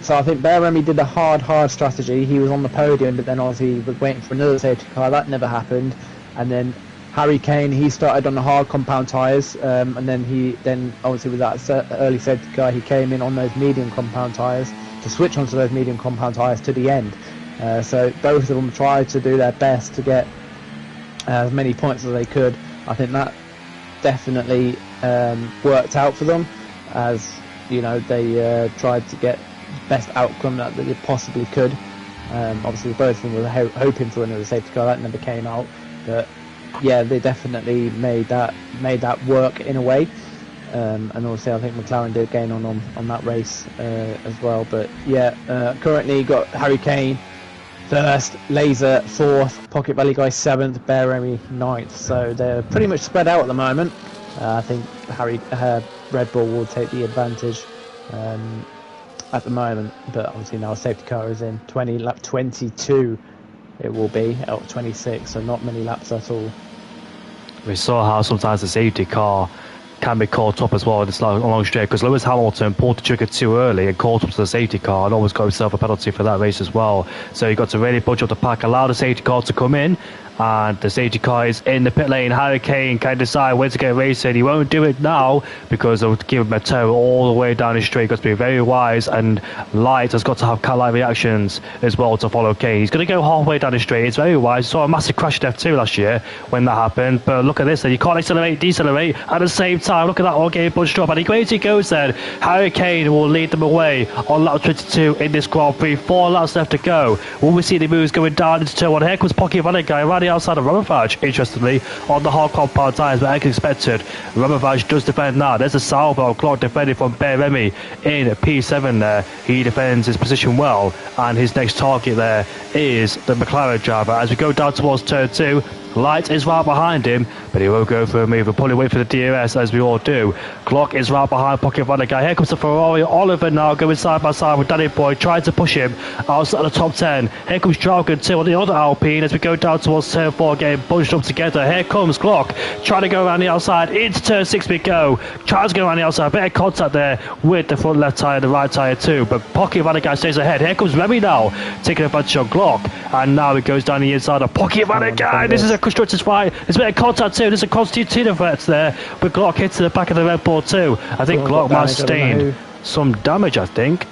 So I think Bear Remy did the hard strategy. He was on the podium, but then obviously he was waiting for another safety car. That never happened. And then Harry Kane, he started on the hard compound tyres, and then obviously with that early safety car, he came in on those medium compound tyres to switch onto those medium compound tyres to the end. So both of them tried to do their best to get as many points as they could. I think that definitely worked out for them, as you know, they tried to get the best outcome that they possibly could. Obviously both of them were hoping for another safety car. That never came out, but yeah, they definitely made that work in a way. And also I think McLaren did gain on that race as well. But yeah, currently got Harry Kane first, Laser 4th, Pocket Valley Guy 7th, Bear Remy 9th. So they're pretty much spread out at the moment. I think Red Bull will take the advantage at the moment, but obviously now a safety car is in. Lap 22 it will be, out 26, so not many laps at all. We saw how sometimes the safety car can be caught up as well in this long straight, because Lewis Hamilton pulled the trigger too early and caught up to the safety car and almost got himself a penalty for that race as well. So he got to really bunch up the pack, allow the safety car to come in, and the safety car is in the pit lane. Harry Kane can decide when to get racing. He won't do it now because they'll give him a tow all the way down the straight. Got to be very wise, and Light has got to have cat-like reactions as well to follow Kane. He's going to go halfway down the straight. It's very wise. Saw a massive crash in F2 last year when that happened, but look at this. You can't accelerate, decelerate at the same time. Look at that all getting bunched up, and away he goes then. Harry Kane will lead them away on lap 22 in this Grand Prix. 4 laps left to go. Will we see the moves going down into turn 1? Here comes Pocky Van Guy right outside of Rubberfage, interestingly, on the hard compound tyres, but as expected, Rubberfage does defend now. There's a salvo clock defending from Bear Remy in P7 there. He defends his position well, and his next target there is the McLaren driver. As we go down towards turn 2, Light is right behind him, but he won't go for a move. We'll probably wait for the DRS, as we all do. Glock is right behind Pocket Van der Guy. Here comes the Ferrari. Oliver now going side by side with Danny Boy, trying to push him outside the top 10. Here comes Dragon 2 on the other Alpine as we go down towards turn 4, getting bunched up together. Here comes Glock, trying to go around the outside. Into turn 6 we go. Tries to go around the outside. Bit of contact there with the front left tyre and the right tyre too. But Pocket Van der Guy stays ahead. Here comes Remy now, taking advantage of Glock. And now he goes down the inside of Pocket Van der Guy. This is a constructors fight. There's a bit of contact too. There's a constitutive threat there. But Glock hits to the back of the Red Bull too. I think Glock might have sustained some damage, I think.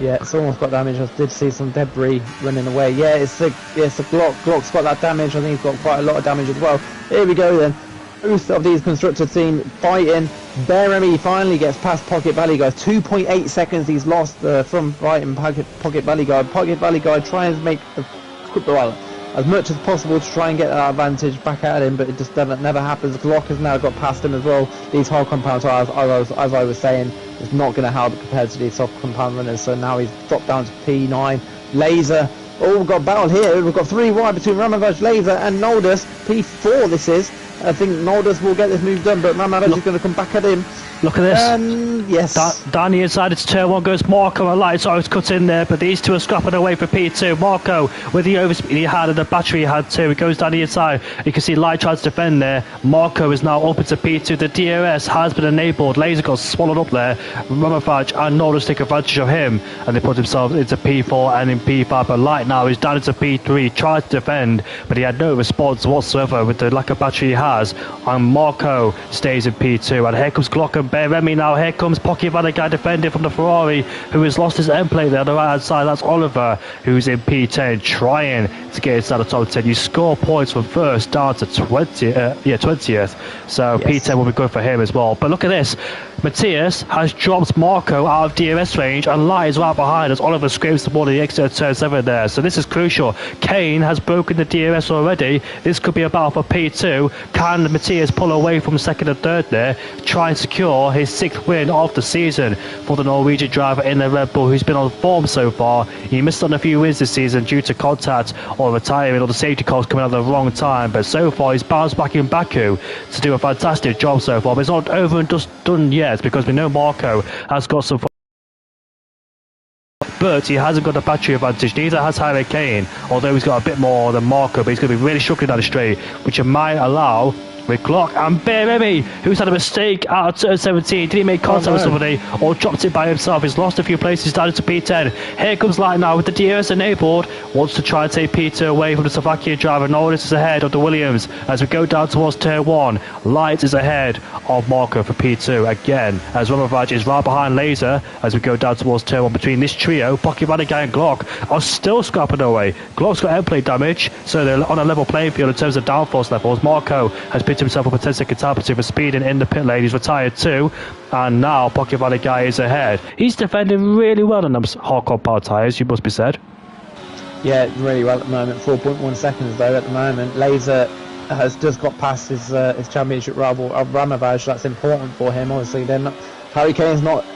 Yeah, it's almost got damage. I did see some debris running away. Yeah, it's a Glock. Glock's got that damage. I think he's got quite a lot of damage as well. Here we go then. Both of these constructor team fighting. Beremy finally gets past Pocket Valley Guy. 2.8 seconds he's lost from fighting Pocket Valley Guy. Pocket Valley Guy tries to make as much as possible to try and get that advantage back at him, but it just never happens. Glock has now got past him as well. These hard compound tyres, as I was saying, is not going to help compared to these soft compound runners. So now he's dropped down to P9. Laser. Oh, we've got a battle here. We've got 3 wide between Ramavage, Laser and Noldus. P4 this is. I think Noldus will get this move done, but Ramavage is going to come back at him. Look at this. Yes. Down the inside, it's turn 1 goes Marco and Light. Sorry, it's cut in there, but these two are scrapping away for P2. Marco with the overspeed he had and the battery he had too. It goes down the inside. You can see Light tries to defend there. Marco is now up into P2. The DRS has been enabled. Laser got swallowed up there. Ramavage and Noldus take advantage of him, and they put themselves into P4 and in P5. But Light now is down into P3. Tried to defend, but he had no response whatsoever with the lack of battery he has. And Marco stays in P2. And here comes Glock and Beremy now. Here comes Pocket Van der Guy defending from the Ferrari, who has lost his end plate there on the right hand side. That's Oliver, who's in P10, trying to get inside the top 10. You score points from first down to 20th. So yes. P10 will be good for him as well. But look at this. Matthias has dropped Marco out of DRS range, and Light is right behind as Oliver scrapes the ball in the exit of turn 7 there. So this is crucial. Kane has broken the DRS already. This could be a battle for P2. Can Matthias pull away from second and third there, try and secure his 6th win of the season for the Norwegian driver in the Red Bull, who's been on form so far? He missed on a few wins this season due to contact or retirement or the safety cars coming out at the wrong time, but so far he's bounced back in Baku to do a fantastic job so far. But it's not over and just done yet, because we know Marco has got some, but he hasn't got the battery advantage. Neither has Harry Kane, although he's got a bit more than Marco, but he's going to be really struggling down the straight, which might allow with Glock and Beremy, who's had a mistake out of turn 17. Did he make contact with somebody or dropped it by himself? He's lost a few places down to P10. Here comes Light now with the DRS enabled. Wants to try and take P2 away from the Slovakian driver. Noldus is ahead of the Williams as we go down towards turn 1. Light is ahead of Marco for P2 again, as Ramavage is right behind Laser as we go down towards turn 1. Between this trio, Pocket Van der Guy and Glock are still scrapping away. Glock's got end plate damage, so they're on a level playing field in terms of downforce levels. Marco has picked himself up a 10-second time for speeding in the pit lane. He's retired too, and now Pocket Van der Guy is ahead. He's defending really well on those hard compound tyres, you must be said. Yeah, really well at the moment. 4.1 seconds though at the moment. Laser has just got past his championship rival of Ramavage. That's important for him. Obviously, then Harry Kane's not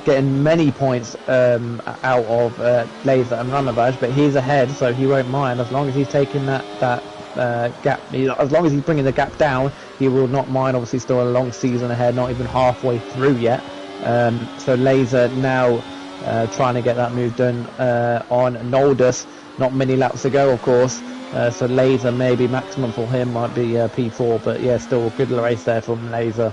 getting many points out of Laser and Ramavage, but he's ahead, so he won't mind as long as he's taking that gap. As long as he's bringing the gap down, he will not mind. Obviously, still a long season ahead, not even halfway through yet. So Laser now trying to get that move done on Noldus. Not many laps to go, of course. So Laser maybe maximum for him might be P4, but yeah, still a good race there from Laser.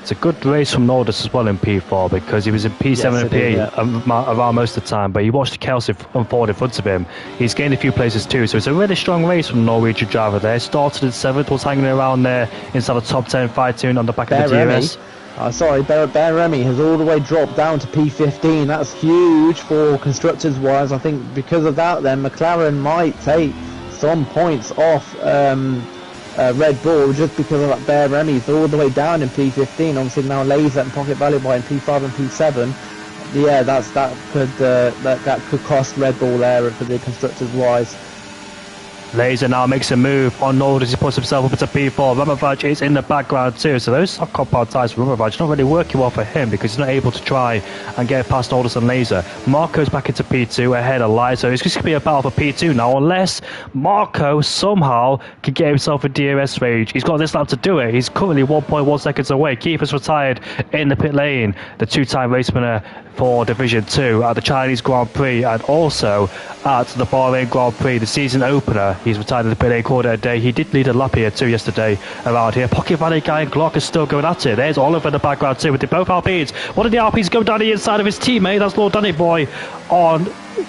It's a good race from Noldus as well in P4, because he was in P7 and P8 around most of the time, but you watched Kelsey unfold in front of him. He's gained a few places too, so it's a really strong race from the Norwegian driver there. Started in 7th, was hanging around there inside the top 10, fighting on the back of the DRS. Beremy has all the way dropped down to P15. That's huge for constructors wise. I think because of that then McLaren might take some points off Red Bull just because of that. Beremy all the way down in P15. Obviously now Laser and Pocket Valley Boy in P5 and P7. Yeah, that could cost Red Bull there for the constructors wise. Laser now makes a move on Norris. He puts himself up into P4. Romovac is in the background too. So those soft compound tyres for Romovac not really working well for him because he's not able to try and get past Norris and Laser. Marco's back into P2 ahead of Light. So it's going to be a battle for P2 now unless Marco somehow can get himself a DRS range. He's got this lap to do it. He's currently 1.1 seconds away. Keeper's retired in the pit lane. The two-time race winner for Division 2 at the Chinese Grand Prix and also at the Bahrain Grand Prix, the season opener. He's retired in the pit lane quarter a day. He did lead a lap here too yesterday around here. Pocket Valley guy and Glock is still going at it. There's Oliver in the background too with the both Alpines. One of the Alpines go down the inside of his teammate. That's Lord Danny Boy on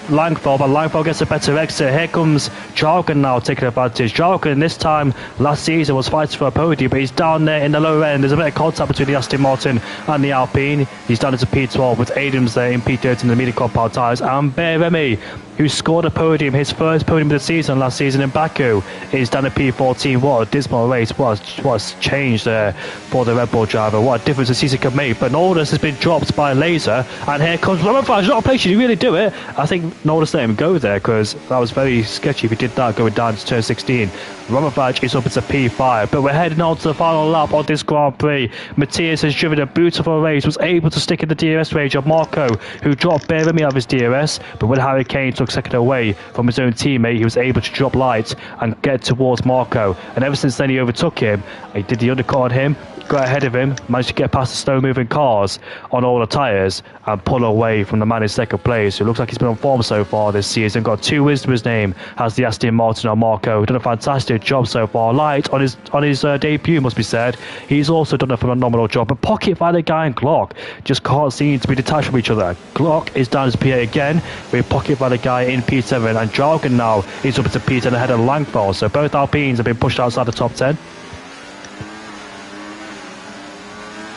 Langford, but Langford gets a better exit. Here comes Jargon now taking advantage. Jargon this time last season was fighting for a podium, but he's down there in the lower end. There's a bit of contact between the Aston Martin and the Alpine. He's down into P12 with Adams there in P13 in the medium compound tyres, and Bear Remy, who scored a podium, his first podium of the season last season in Baku, is down at P14. What a dismal race. What's changed there for the Red Bull driver. What a difference the season can make. But Norris has been dropped by Laser, and here comes Romovac. Not a place you really do it. I think Norris let him go there because that was very sketchy if he did that going down to turn 16. Romovac is up into P5, but we're heading on to the final lap on this Grand Prix. Matthias has driven a beautiful race, was able to stick in the DRS range of Marco, who dropped Bear Remy out of his DRS, but when Harry Kane took second away from his own teammate, he was able to drop light and get towards Marco, and ever since then he overtook him. He did the undercut on him, got ahead of him, managed to get past the slow moving cars on all the tyres and pull away from the man in second place, who looks like he's been on form so far this season. Got 2 wins to his name, has the Aston Martin on Marco. Done a fantastic job so far. Light on his debut, must be said. He's also done a phenomenal job. But Pocket Valley guy and Glock just can't seem to be detached from each other. Glock is down as P8 again, with Pocket Valley guy in P7, and Jargon now is up into P10 ahead of Langford. So both Alpines have been pushed outside the top 10.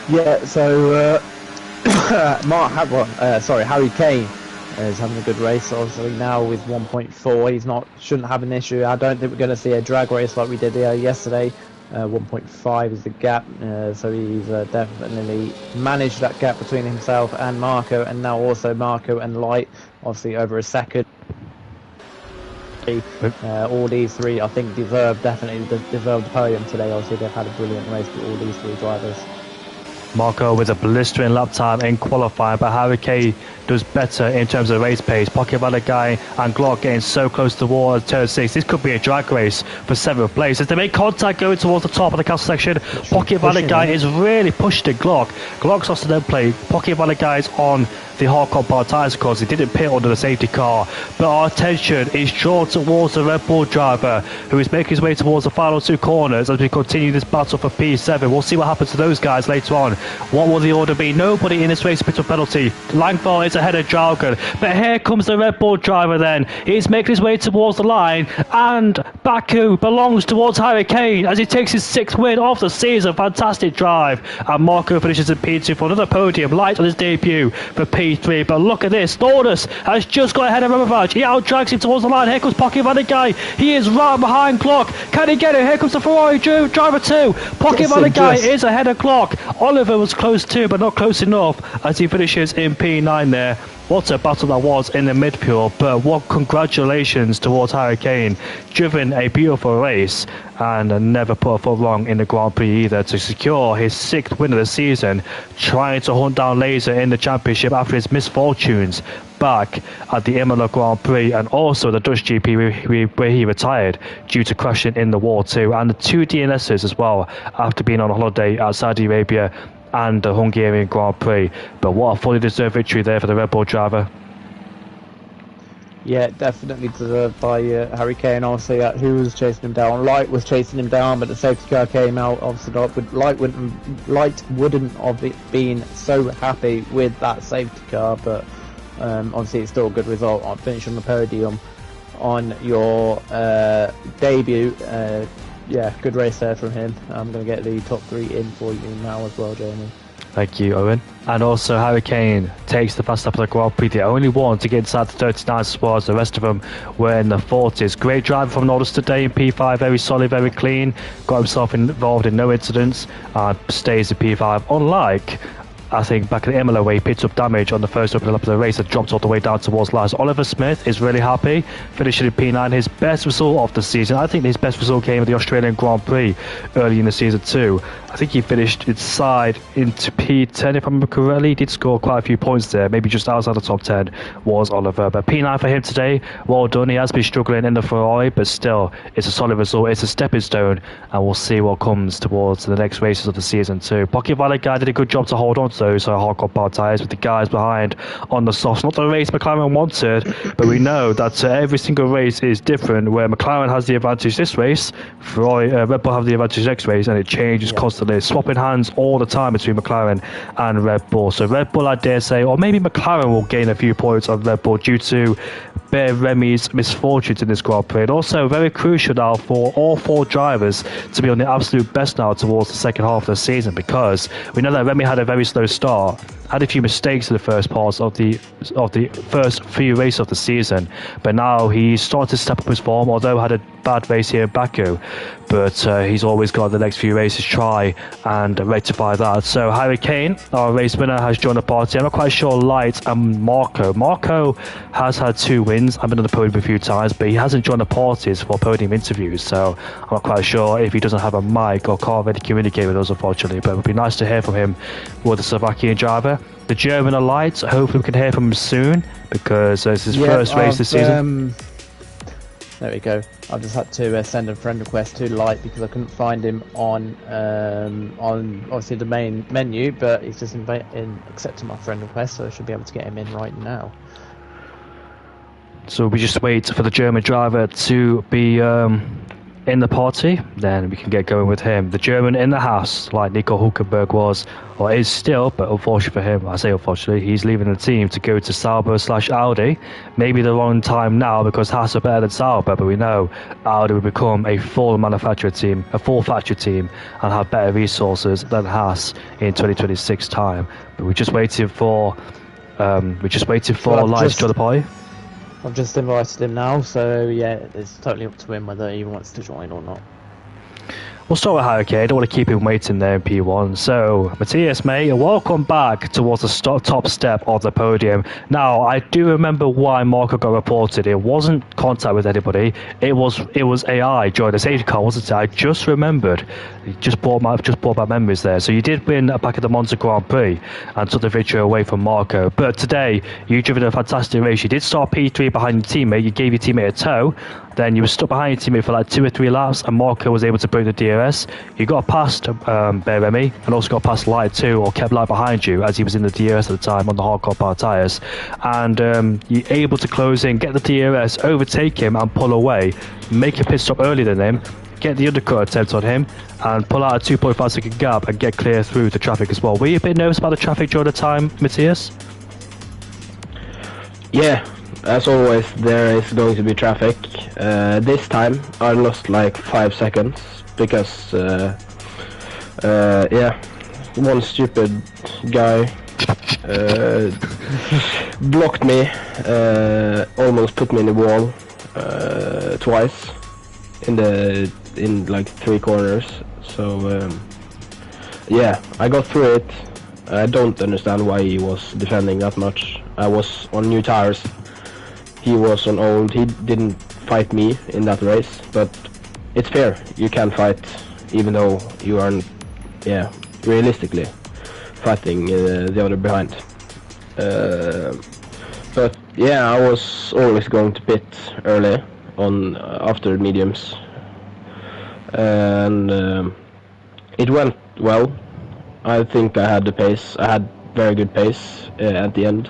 Yeah, so Harry Kane is having a good race. Obviously now with 1.4, shouldn't have an issue. I don't think we're going to see a drag race like we did yesterday. 1.5 is the gap, so he's definitely managed that gap between himself and Marco, and now also Marco and Light, obviously over a second. All these three, I think, definitely deserved the podium today. Obviously they've had a brilliant race with all these 3 drivers. Marco with a blistering lap time in qualifying, but Harry Kane does better in terms of race pace. Pocket Valley guy and Glock getting so close towards turn 6. This could be a drag race for 7th place. As they make contact going towards the top of the castle section, Pocket Valley guy is really pushed at Glock. Glock's lost an end play. Pocket Valley guy's on the hard compound tyres because he didn't pit under the safety car. But our attention is drawn towards the Red Bull driver, who is making his way towards the final 2 corners as we continue this battle for P7. We'll see what happens to those guys later on. What will the order be? Nobody in this race picks a penalty. Langford is ahead of Jargon, but here comes the Red Bull driver then. He's making his way towards the line, and Baku belongs towards Harry Kane as he takes his 6th win of the season. Fantastic drive, and Marco finishes in P2 for another podium. Light on his debut for P3, but look at this. Norris has just got ahead of Romovac. He out-drags him towards the line. Here comes Pocket Valley guy. He is right behind Glock. Can he get it? Here comes the Ferrari driver 2. Pocket Valley guy is ahead of Glock. Oliver was close too, but not close enough as he finishes in P9 there. What a battle that was in the midfield, but what congratulations towards Harry Kane. Driven a beautiful race and never put a foot wrong in the Grand Prix either to secure his 6th win of the season, trying to hunt down Laser in the championship after his misfortunes back at the Imola Grand Prix and also the Dutch GP where he retired due to crashing in the wall too, and the 2 DNSs as well after being on holiday at Saudi Arabia and the Hungarian Grand Prix. But what a fully deserved victory there for the Red Bull driver. Yeah, definitely deserved by Harry Kane. Obviously, who was chasing him down? Light was chasing him down, but the safety car came out. Obviously, Light wouldn't have been so happy with that safety car, but obviously it's still a good result. On finishing the podium on your debut. Yeah, good race there from him. I'm going to get the top 3 in for you now as well, Jamie. Thank you, Owen. And also Harry Kane takes the fast lap of the Grand Prix, the only one to get inside the 39 spots. The rest of them were in the 40s. Great drive from Norris today in P5, very solid, very clean. Got himself involved in no incidents and stays in P5, unlike I think back in Imola where he picked up damage on the first opening lap of the race and dropped all the way down towards last. Oliver Smith is really happy, finishing in P9, his best result of the season. I think his best result came at the Australian Grand Prix early in the season too. I think he finished inside into P10 if I remember correctly. He did score quite a few points there, maybe just outside the top 10 was Oliver. But P9 for him today, well done. He has been struggling in the Ferrari, but still, it's a solid result. It's a stepping stone, and we'll see what comes towards the next races of the season too. Pocket Valley guy did a good job to hold on to those hardcore power tyres with the guys behind on the softs. Not the race McLaren wanted, but we know that every single race is different. Where McLaren has the advantage this race, Red Bull have the advantage next race, and it changes constantly, swapping hands all the time between McLaren and Red Bull. So Red Bull, I dare say, or maybe McLaren will gain a few points on Red Bull due to Bear Remy's misfortunes in this Grand Prix. And also very crucial now for all 4 drivers to be on the absolute best now towards the second half of the season, because we know that Remy had a very slow start, had a few mistakes in the first parts of the first few races of the season, but now he's started to step up his form, although had a bad race here in Baku, but he's always got the next few races try and rectify that. So Harry Kane, our race winner, has joined the party. I'm not quite sure Light and Marco has had 2 wins. I've been on the podium a few times, but he hasn't joined the parties for podium interviews, so I'm not quite sure if he doesn't have a mic or can't really communicate with us, unfortunately, but it would be nice to hear from him with the Slovakian driver. The German Light, hopefully we can hear from him soon, because it's his first race this season. There we go. I've just had to send a friend request to Light because I couldn't find him on obviously the main menu, but he's just accepted my friend request, so I should be able to get him in right now. So we just wait for the German driver to be in the party, then we can get going with him. The German in the house, like Nico Hülkenberg was, or is still, but unfortunately for him, I say unfortunately, he's leaving the team to go to Sauber/Audi. Maybe the wrong time now because Haas are better than Sauber, but we know Audi will become a full manufacturer team, a full factory team, and have better resources than Haas in 2026 time. But we're just waiting for Light to join the party. I've just invited him now, so yeah, it's totally up to him whether he wants to join or not. We'll start with Harry Kane. I don't want to keep him waiting there in P1. So, Matthias May, welcome back towards the top step of the podium. Now, I do remember why Marco got reported. It wasn't contact with anybody. It was AI during the safety car, wasn't it? I just remembered. Just brought back memories there. So you did win back at the Monza Grand Prix and took the victory away from Marco. But today, you driven a fantastic race. You did start P3 behind your teammate. You gave your teammate a tow. Then you were stuck behind your teammate for like 2 or 3 laps, and Marco was able to break the DRS. You got past Bear Remy, and also got past Light too, or kept Light behind you as he was in the DRS at the time on the hardcore power tyres. And you're able to close in, get the DRS, overtake him, and pull away, make a pit stop earlier than him, get the undercut attempt on him, and pull out a 2.5 second gap and get clear through the traffic as well. Were you a bit nervous about the traffic during the time, Matthias? Yeah. As always, there is going to be traffic. This time I lost like 5 seconds because one stupid guy blocked me, almost put me in the wall twice in like 3 corners. So yeah, I got through it. I don't understand why he was defending that much. I was on new tires. He was on old. He didn't fight me in that race, but it's fair. You can fight even though you aren't, realistically fighting the other behind. But yeah, I was always going to pit early on after mediums, and it went well. I think I had the pace. I had very good pace at the end.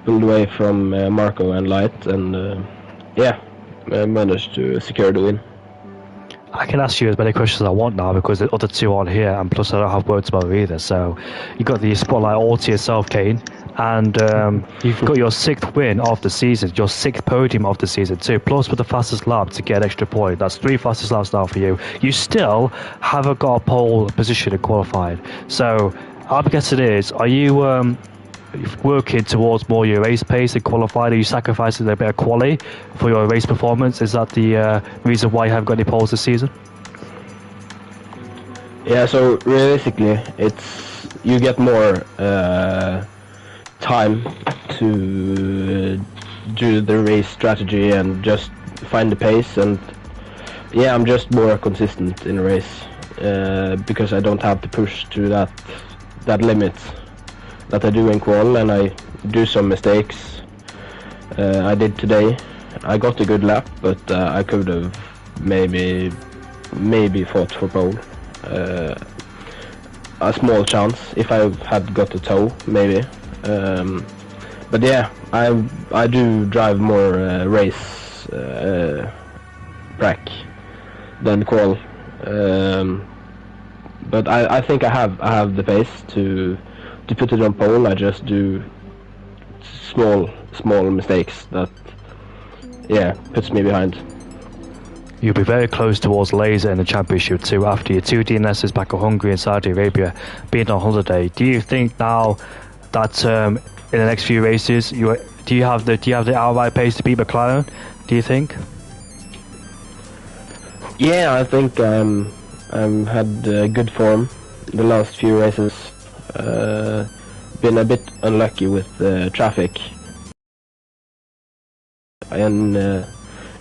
Pulled away from Marco and Light, and I managed to secure the win. I can ask you as many questions as I want now because the other 2 aren't here, and plus I don't have words about it either. So you got the spotlight all to yourself, Kane, and you've got your 6th win of the season, your 6th podium of the season too, plus with the fastest lap to get an extra point. That's 3 fastest laps now for you. You still haven't got a pole position in qualifying. So our guess it is, are you working towards more your race pace and qualified? Are you sacrificing a bit of quality for your race performance? Is that the reason why you haven't got any poles this season? Yeah, so realistically, it's you get more time to do the race strategy and just find the pace. And yeah, I'm just more consistent in a race because I don't have to push to that limit that I do in qual, and I do some mistakes. I did today. I got a good lap, but I could have maybe fought for pole. A small chance if I had got a toe, maybe. But yeah, I do drive more race track than qual. But I think I have the pace to put it on pole. I just do small mistakes that puts me behind. You'll be very close towards Laser in the championship too after your 2 DNSs back at Hungary and Saudi Arabia being on holiday. Do you think now that in the next few races do you have the outright pace to beat McLaren? Do you think? Yeah, I think had good form the last few races. Been a bit unlucky with traffic in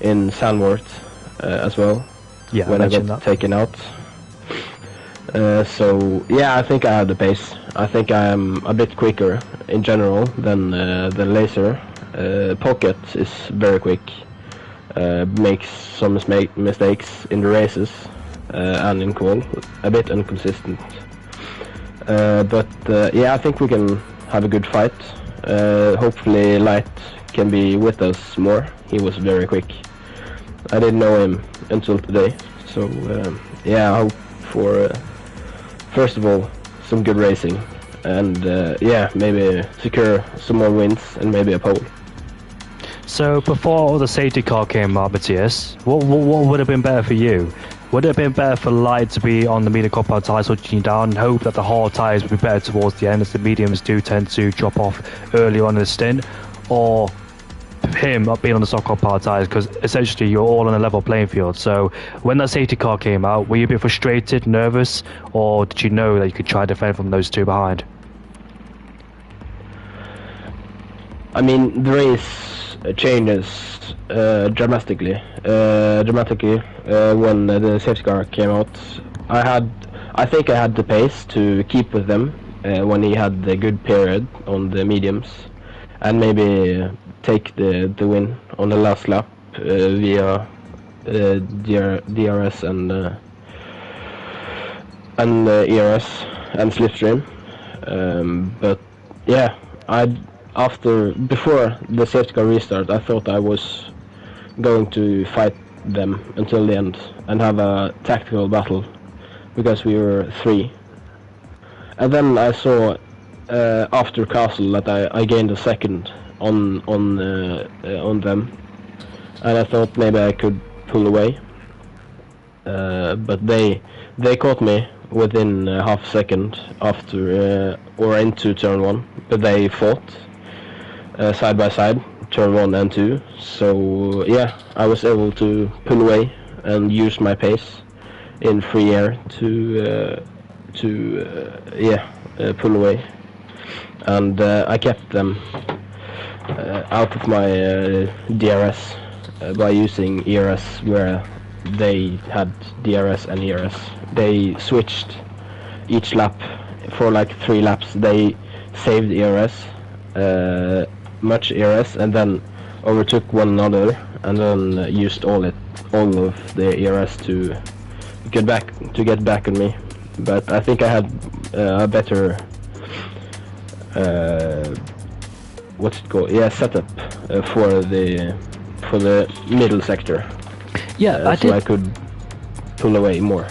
Sandworth as well. Yeah, when I got taken out. So yeah, I think I have the pace. I think I am a bit quicker in general than Laser. Pocket is very quick. Makes some mistakes in the races and in qual, a bit inconsistent. But yeah, I think we can have a good fight. Hopefully Light can be with us more. He was very quick. I didn't know him until today, so yeah, I hope for first of all some good racing, and yeah, maybe secure some more wins and maybe a pole. So before the safety car came out, Matthias, what would have been better for you? Would it have been better for Light to be on the medium compound tyres touching you down and hope that the hard tyres would be better towards the end, as the mediums do tend to drop off early on in the stint, or him being on the soft compound tyres, because essentially you're all on a level playing field? So when that safety car came out, were you a bit frustrated, nervous, or did you know that you could try to defend from those two behind? I mean, the race changes dramatically when the safety car came out. I think I had the pace to keep with them when he had the good period on the mediums, and maybe take the win on the last lap via DRS and ERS and slipstream. But yeah, before the safety car restart, I thought I was going to fight them until the end and have a tactical battle, because we were 3. And then I saw after Castle that I gained a second on them, and I thought maybe I could pull away. But they caught me within half a second after or into turn 1, but they fought side by side, turn 1 and 2. So yeah, I was able to pull away and use my pace in free air to pull away, and I kept them out of my DRS by using ERS where they had DRS and ERS. They switched each lap for like 3 laps. They saved ERS, much ERS, and then overtook one another, and then used all of the ERS to get back on me. But I think I had a better what's it called? Yeah, setup for the middle sector. Yeah, I could pull away more.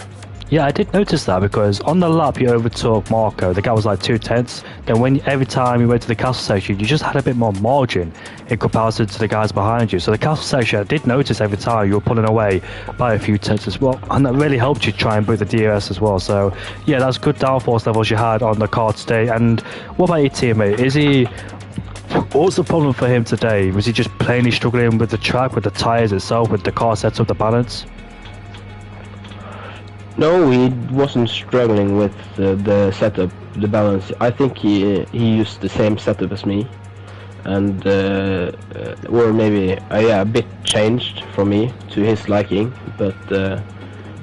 Yeah, I did notice that, because on the lap you overtook Marco. The guy was like 2/10. Then every time you went to the castle section, you just had a bit more margin in comparison to the guys behind you. So the castle section, I did notice every time you were pulling away by a few tenths as well, and that really helped you try and boot the DRS as well. So yeah, that's good downforce levels you had on the car today. And what about your teammate? What was the problem for him today? Was he just plainly struggling with the track, with the tyres itself, with the car setup, the balance? No, he wasn't struggling with the setup, the balance. I think he used the same setup as me, and or maybe yeah, a bit changed from me to his liking, but the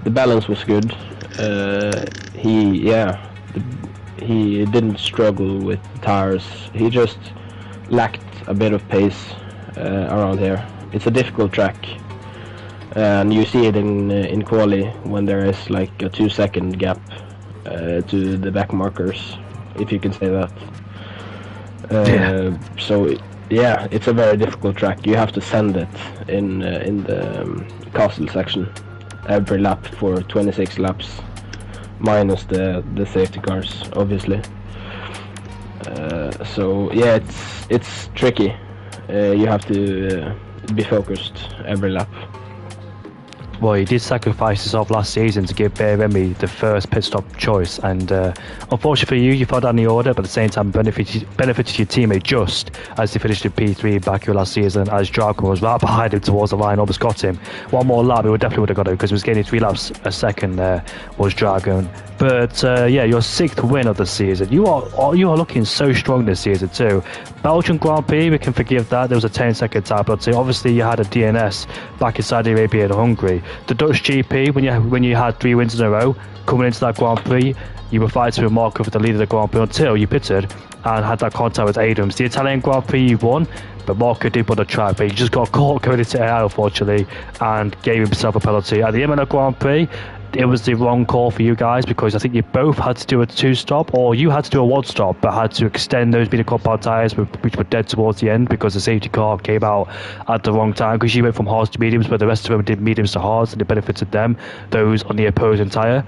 balance was good. He didn't struggle with tires. He just lacked a bit of pace around here. It's a difficult track. And you see it in quali when there is like a 2-second gap to the back markers, if you can say that. So yeah, it's a very difficult track. You have to send it in the castle section every lap for 26 laps, minus the safety cars, obviously. So yeah, it's tricky. You have to be focused every lap. Well, he did sacrifice himself last season to give Bear Remy the first pit stop choice, and unfortunately for you, you fell down the order, but at the same time benefited your teammate just as he finished in P3 in Baku last season, as Drago was right behind him towards the line, almost got him. One more lap, he definitely would have got him, because he was getting 3 laps a second there, was Dragon. But yeah, your 6th win of the season. You are looking so strong this season too. Belgian Grand Prix, we can forgive that. There was a 10-second time penalty. Obviously, you had a DNS back in Saudi Arabia and Hungary. The Dutch GP, when you had 3 wins in a row, coming into that Grand Prix, you were fighting with Marco for the lead of the Grand Prix until you pitted and had that contact with Adams. The Italian Grand Prix you won, but Marco did put a track, but he just got caught going into AI, unfortunately, and gave himself a penalty. At the Imola Grand Prix, it was the wrong call for you guys, because I think you both had to do a 2-stop, or you had to do a 1-stop, but had to extend those medium compound tyres, which were dead towards the end, because the safety car came out at the wrong time, because you went from hards to mediums, but the rest of them did mediums to hards, and it benefited them, those on the opposing tyre.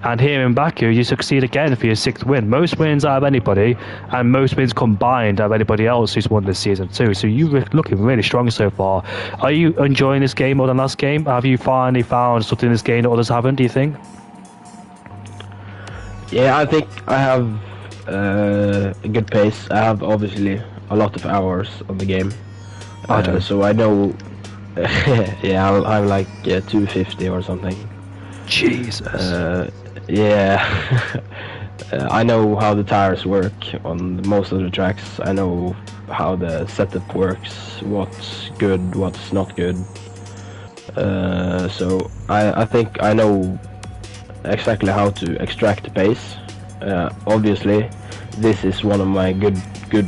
And here in Baku, you succeed again for your 6th win. Most wins out of anybody, and most wins combined out of anybody else who's won this season too. So you're looking really strong so far. Are you enjoying this game more than last game? Have you finally found something in this game that others haven't, do you think? Yeah, I think I have a good pace. I have obviously a lot of hours on the game. So I know, yeah, I'm like 250 or something. Jesus. Yeah, I know how the tires work on most of the tracks. I know how the setup works, what's good, what's not good. So I think I know exactly how to extract the pace. Obviously, this is one of my good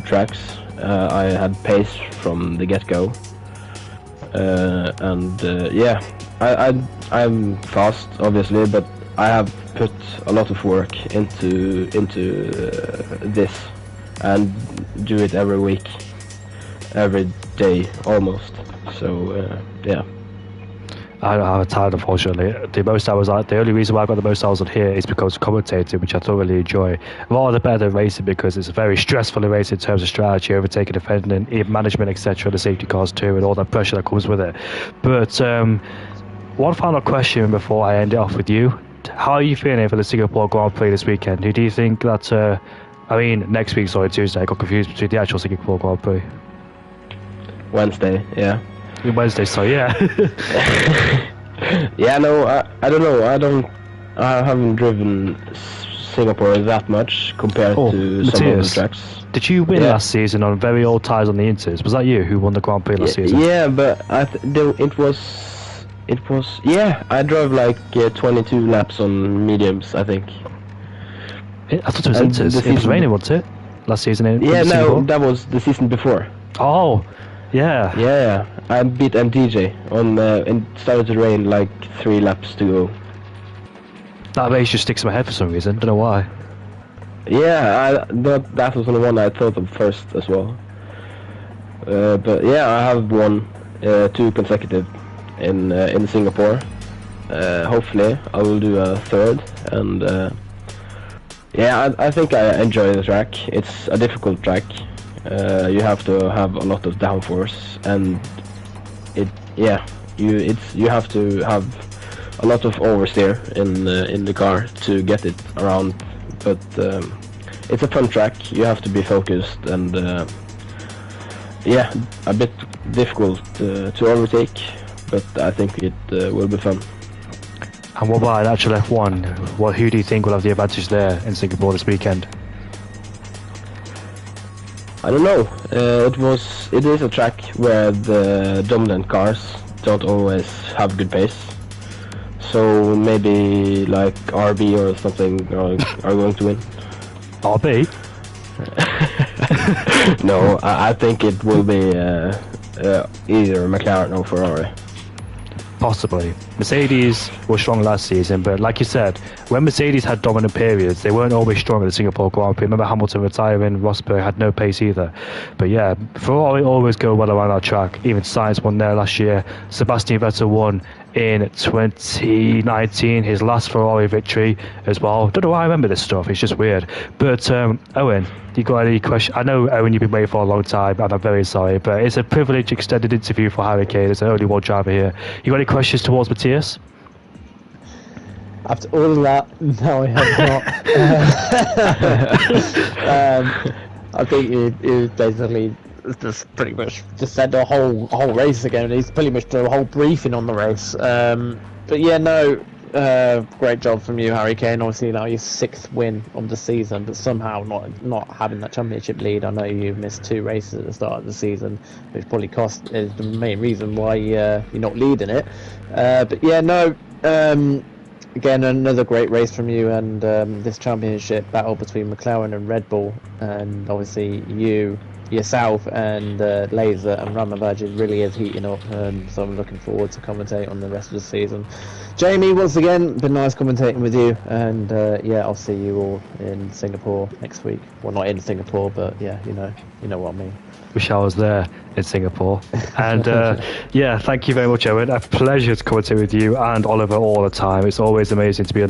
tracks. I had pace from the get-go, and yeah, I'm fast, obviously, but I have put a lot of work into this, and do it every week, every day almost. So yeah. I don't have a talent, unfortunately. The only reason why I got the most hours on here is because of commentating, which I thoroughly enjoy. Rather better than racing, because it's very stressful in racing in terms of strategy, overtaking, defending, management, etc., the safety cars too, and all that pressure that comes with it. But one final question before I end it off with you. How are you feeling for the Singapore Grand Prix this weekend? Do you think that, next week, sorry, Tuesday, I got confused between the actual Singapore Grand Prix. Wednesday, yeah. Wednesday, so yeah. Yeah, no, I don't know. I haven't driven Singapore that much compared to some of the tracks. Did you win last season on very old tyres on the Inters? Was that you who won the Grand Prix last season? Yeah, but it was yeah. I drove like 22 laps on mediums, I think. I thought it was Inters. It was raining, wasn't it? Last season in Singapore? No, that was the season before. Oh, yeah. Yeah, I beat MTJ on and it started to rain like 3 laps to go. That race just sticks in my head for some reason. Don't know why. Yeah, that was the one I thought of first as well. But yeah, I have won 2 consecutive in Singapore. Hopefully, I will do a 3rd, and yeah, I think I enjoy the track. It's a difficult track. You have to have a lot of downforce, and you have to have a lot of oversteer in the car to get it around. But it's a fun track. You have to be focused, and yeah, a bit difficult to overtake, but I think it will be fun. And what about actual F1? Who do you think will have the advantage there in Singapore this weekend? I don't know. It is a track where the dominant cars don't always have good pace. So maybe like RB or something are going to win. RB? No, I think it will be either McLaren or Ferrari. Possibly. Mercedes was strong last season, but like you said, when Mercedes had dominant periods, they weren't always strong at the Singapore Grand Prix. Remember Hamilton retiring, Rosberg had no pace either. But yeah, Ferrari always go well around our track. Even Sainz won there last year. Sebastian Vettel won in 2019, his last Ferrari victory as well. Don't know why I remember this stuff, it's just weird. But Owen, you got any questions? I know, Owen, you've been waiting for a long time, and I'm very sorry, but it's a privileged extended interview for Harry Kane. There's only one driver here. You got any questions towards Matthias? After all of that, no, I have not. I think you basically just pretty much just said the whole race again. He's pretty much done a whole briefing on the race. But yeah, no, great job from you, Harry Kane. Obviously, now your 6th win of the season, but somehow not having that championship lead. I know you missed 2 races at the start of the season, which probably is the main reason why you're not leading it. But yeah, no. Again, another great race from you, and this championship battle between McLaren and Red Bull, and obviously yourself and Laser and Ramavaj, it really is heating up, so I'm looking forward to commentate on the rest of the season. Jamie, once again, been nice commentating with you, and yeah, I'll see you all in Singapore next week. Well, not in Singapore, but yeah, you know what I mean. Wish I was there in Singapore. And yeah, thank you very much, Owen. A pleasure to commentate with you and Oliver all the time. It's always amazing to be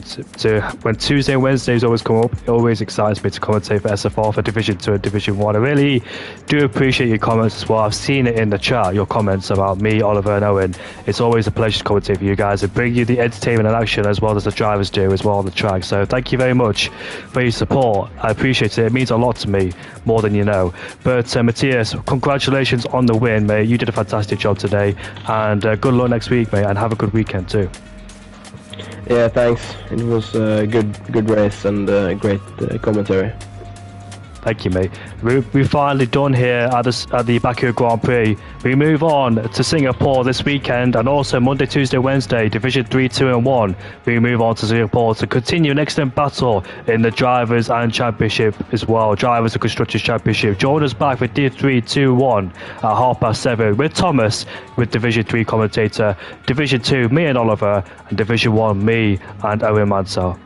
when Tuesday and Wednesdays always come up. It always excites me to commentate for SFR, for Division 2 and Division 1. I really do appreciate your comments as well. I've seen it in the chat, your comments about me, Oliver and Owen. It's always a pleasure to commentate for you guys and bring you the entertainment and action as well as the drivers do as well on the track. So thank you very much for your support. I appreciate it. It means a lot to me, more than you know. But Matthias, congratulations on the win, mate. You did a fantastic job today, and good luck next week, mate, and have a good weekend too. Yeah, thanks. It was a good race and great commentary. Thank you, mate. We're finally done here at the Baku Grand Prix. We move on to Singapore this weekend, and also Monday, Tuesday, Wednesday, Division 3, 2 and 1. We move on to Singapore to continue an excellent battle in the Drivers and Championship as well. Drivers and Constructors Championship. Join us back for D3, 2, 1 at 7:30 with Thomas, with Division 3 commentator. Division 2, me and Oliver, and Division 1, me and Owen Mansell.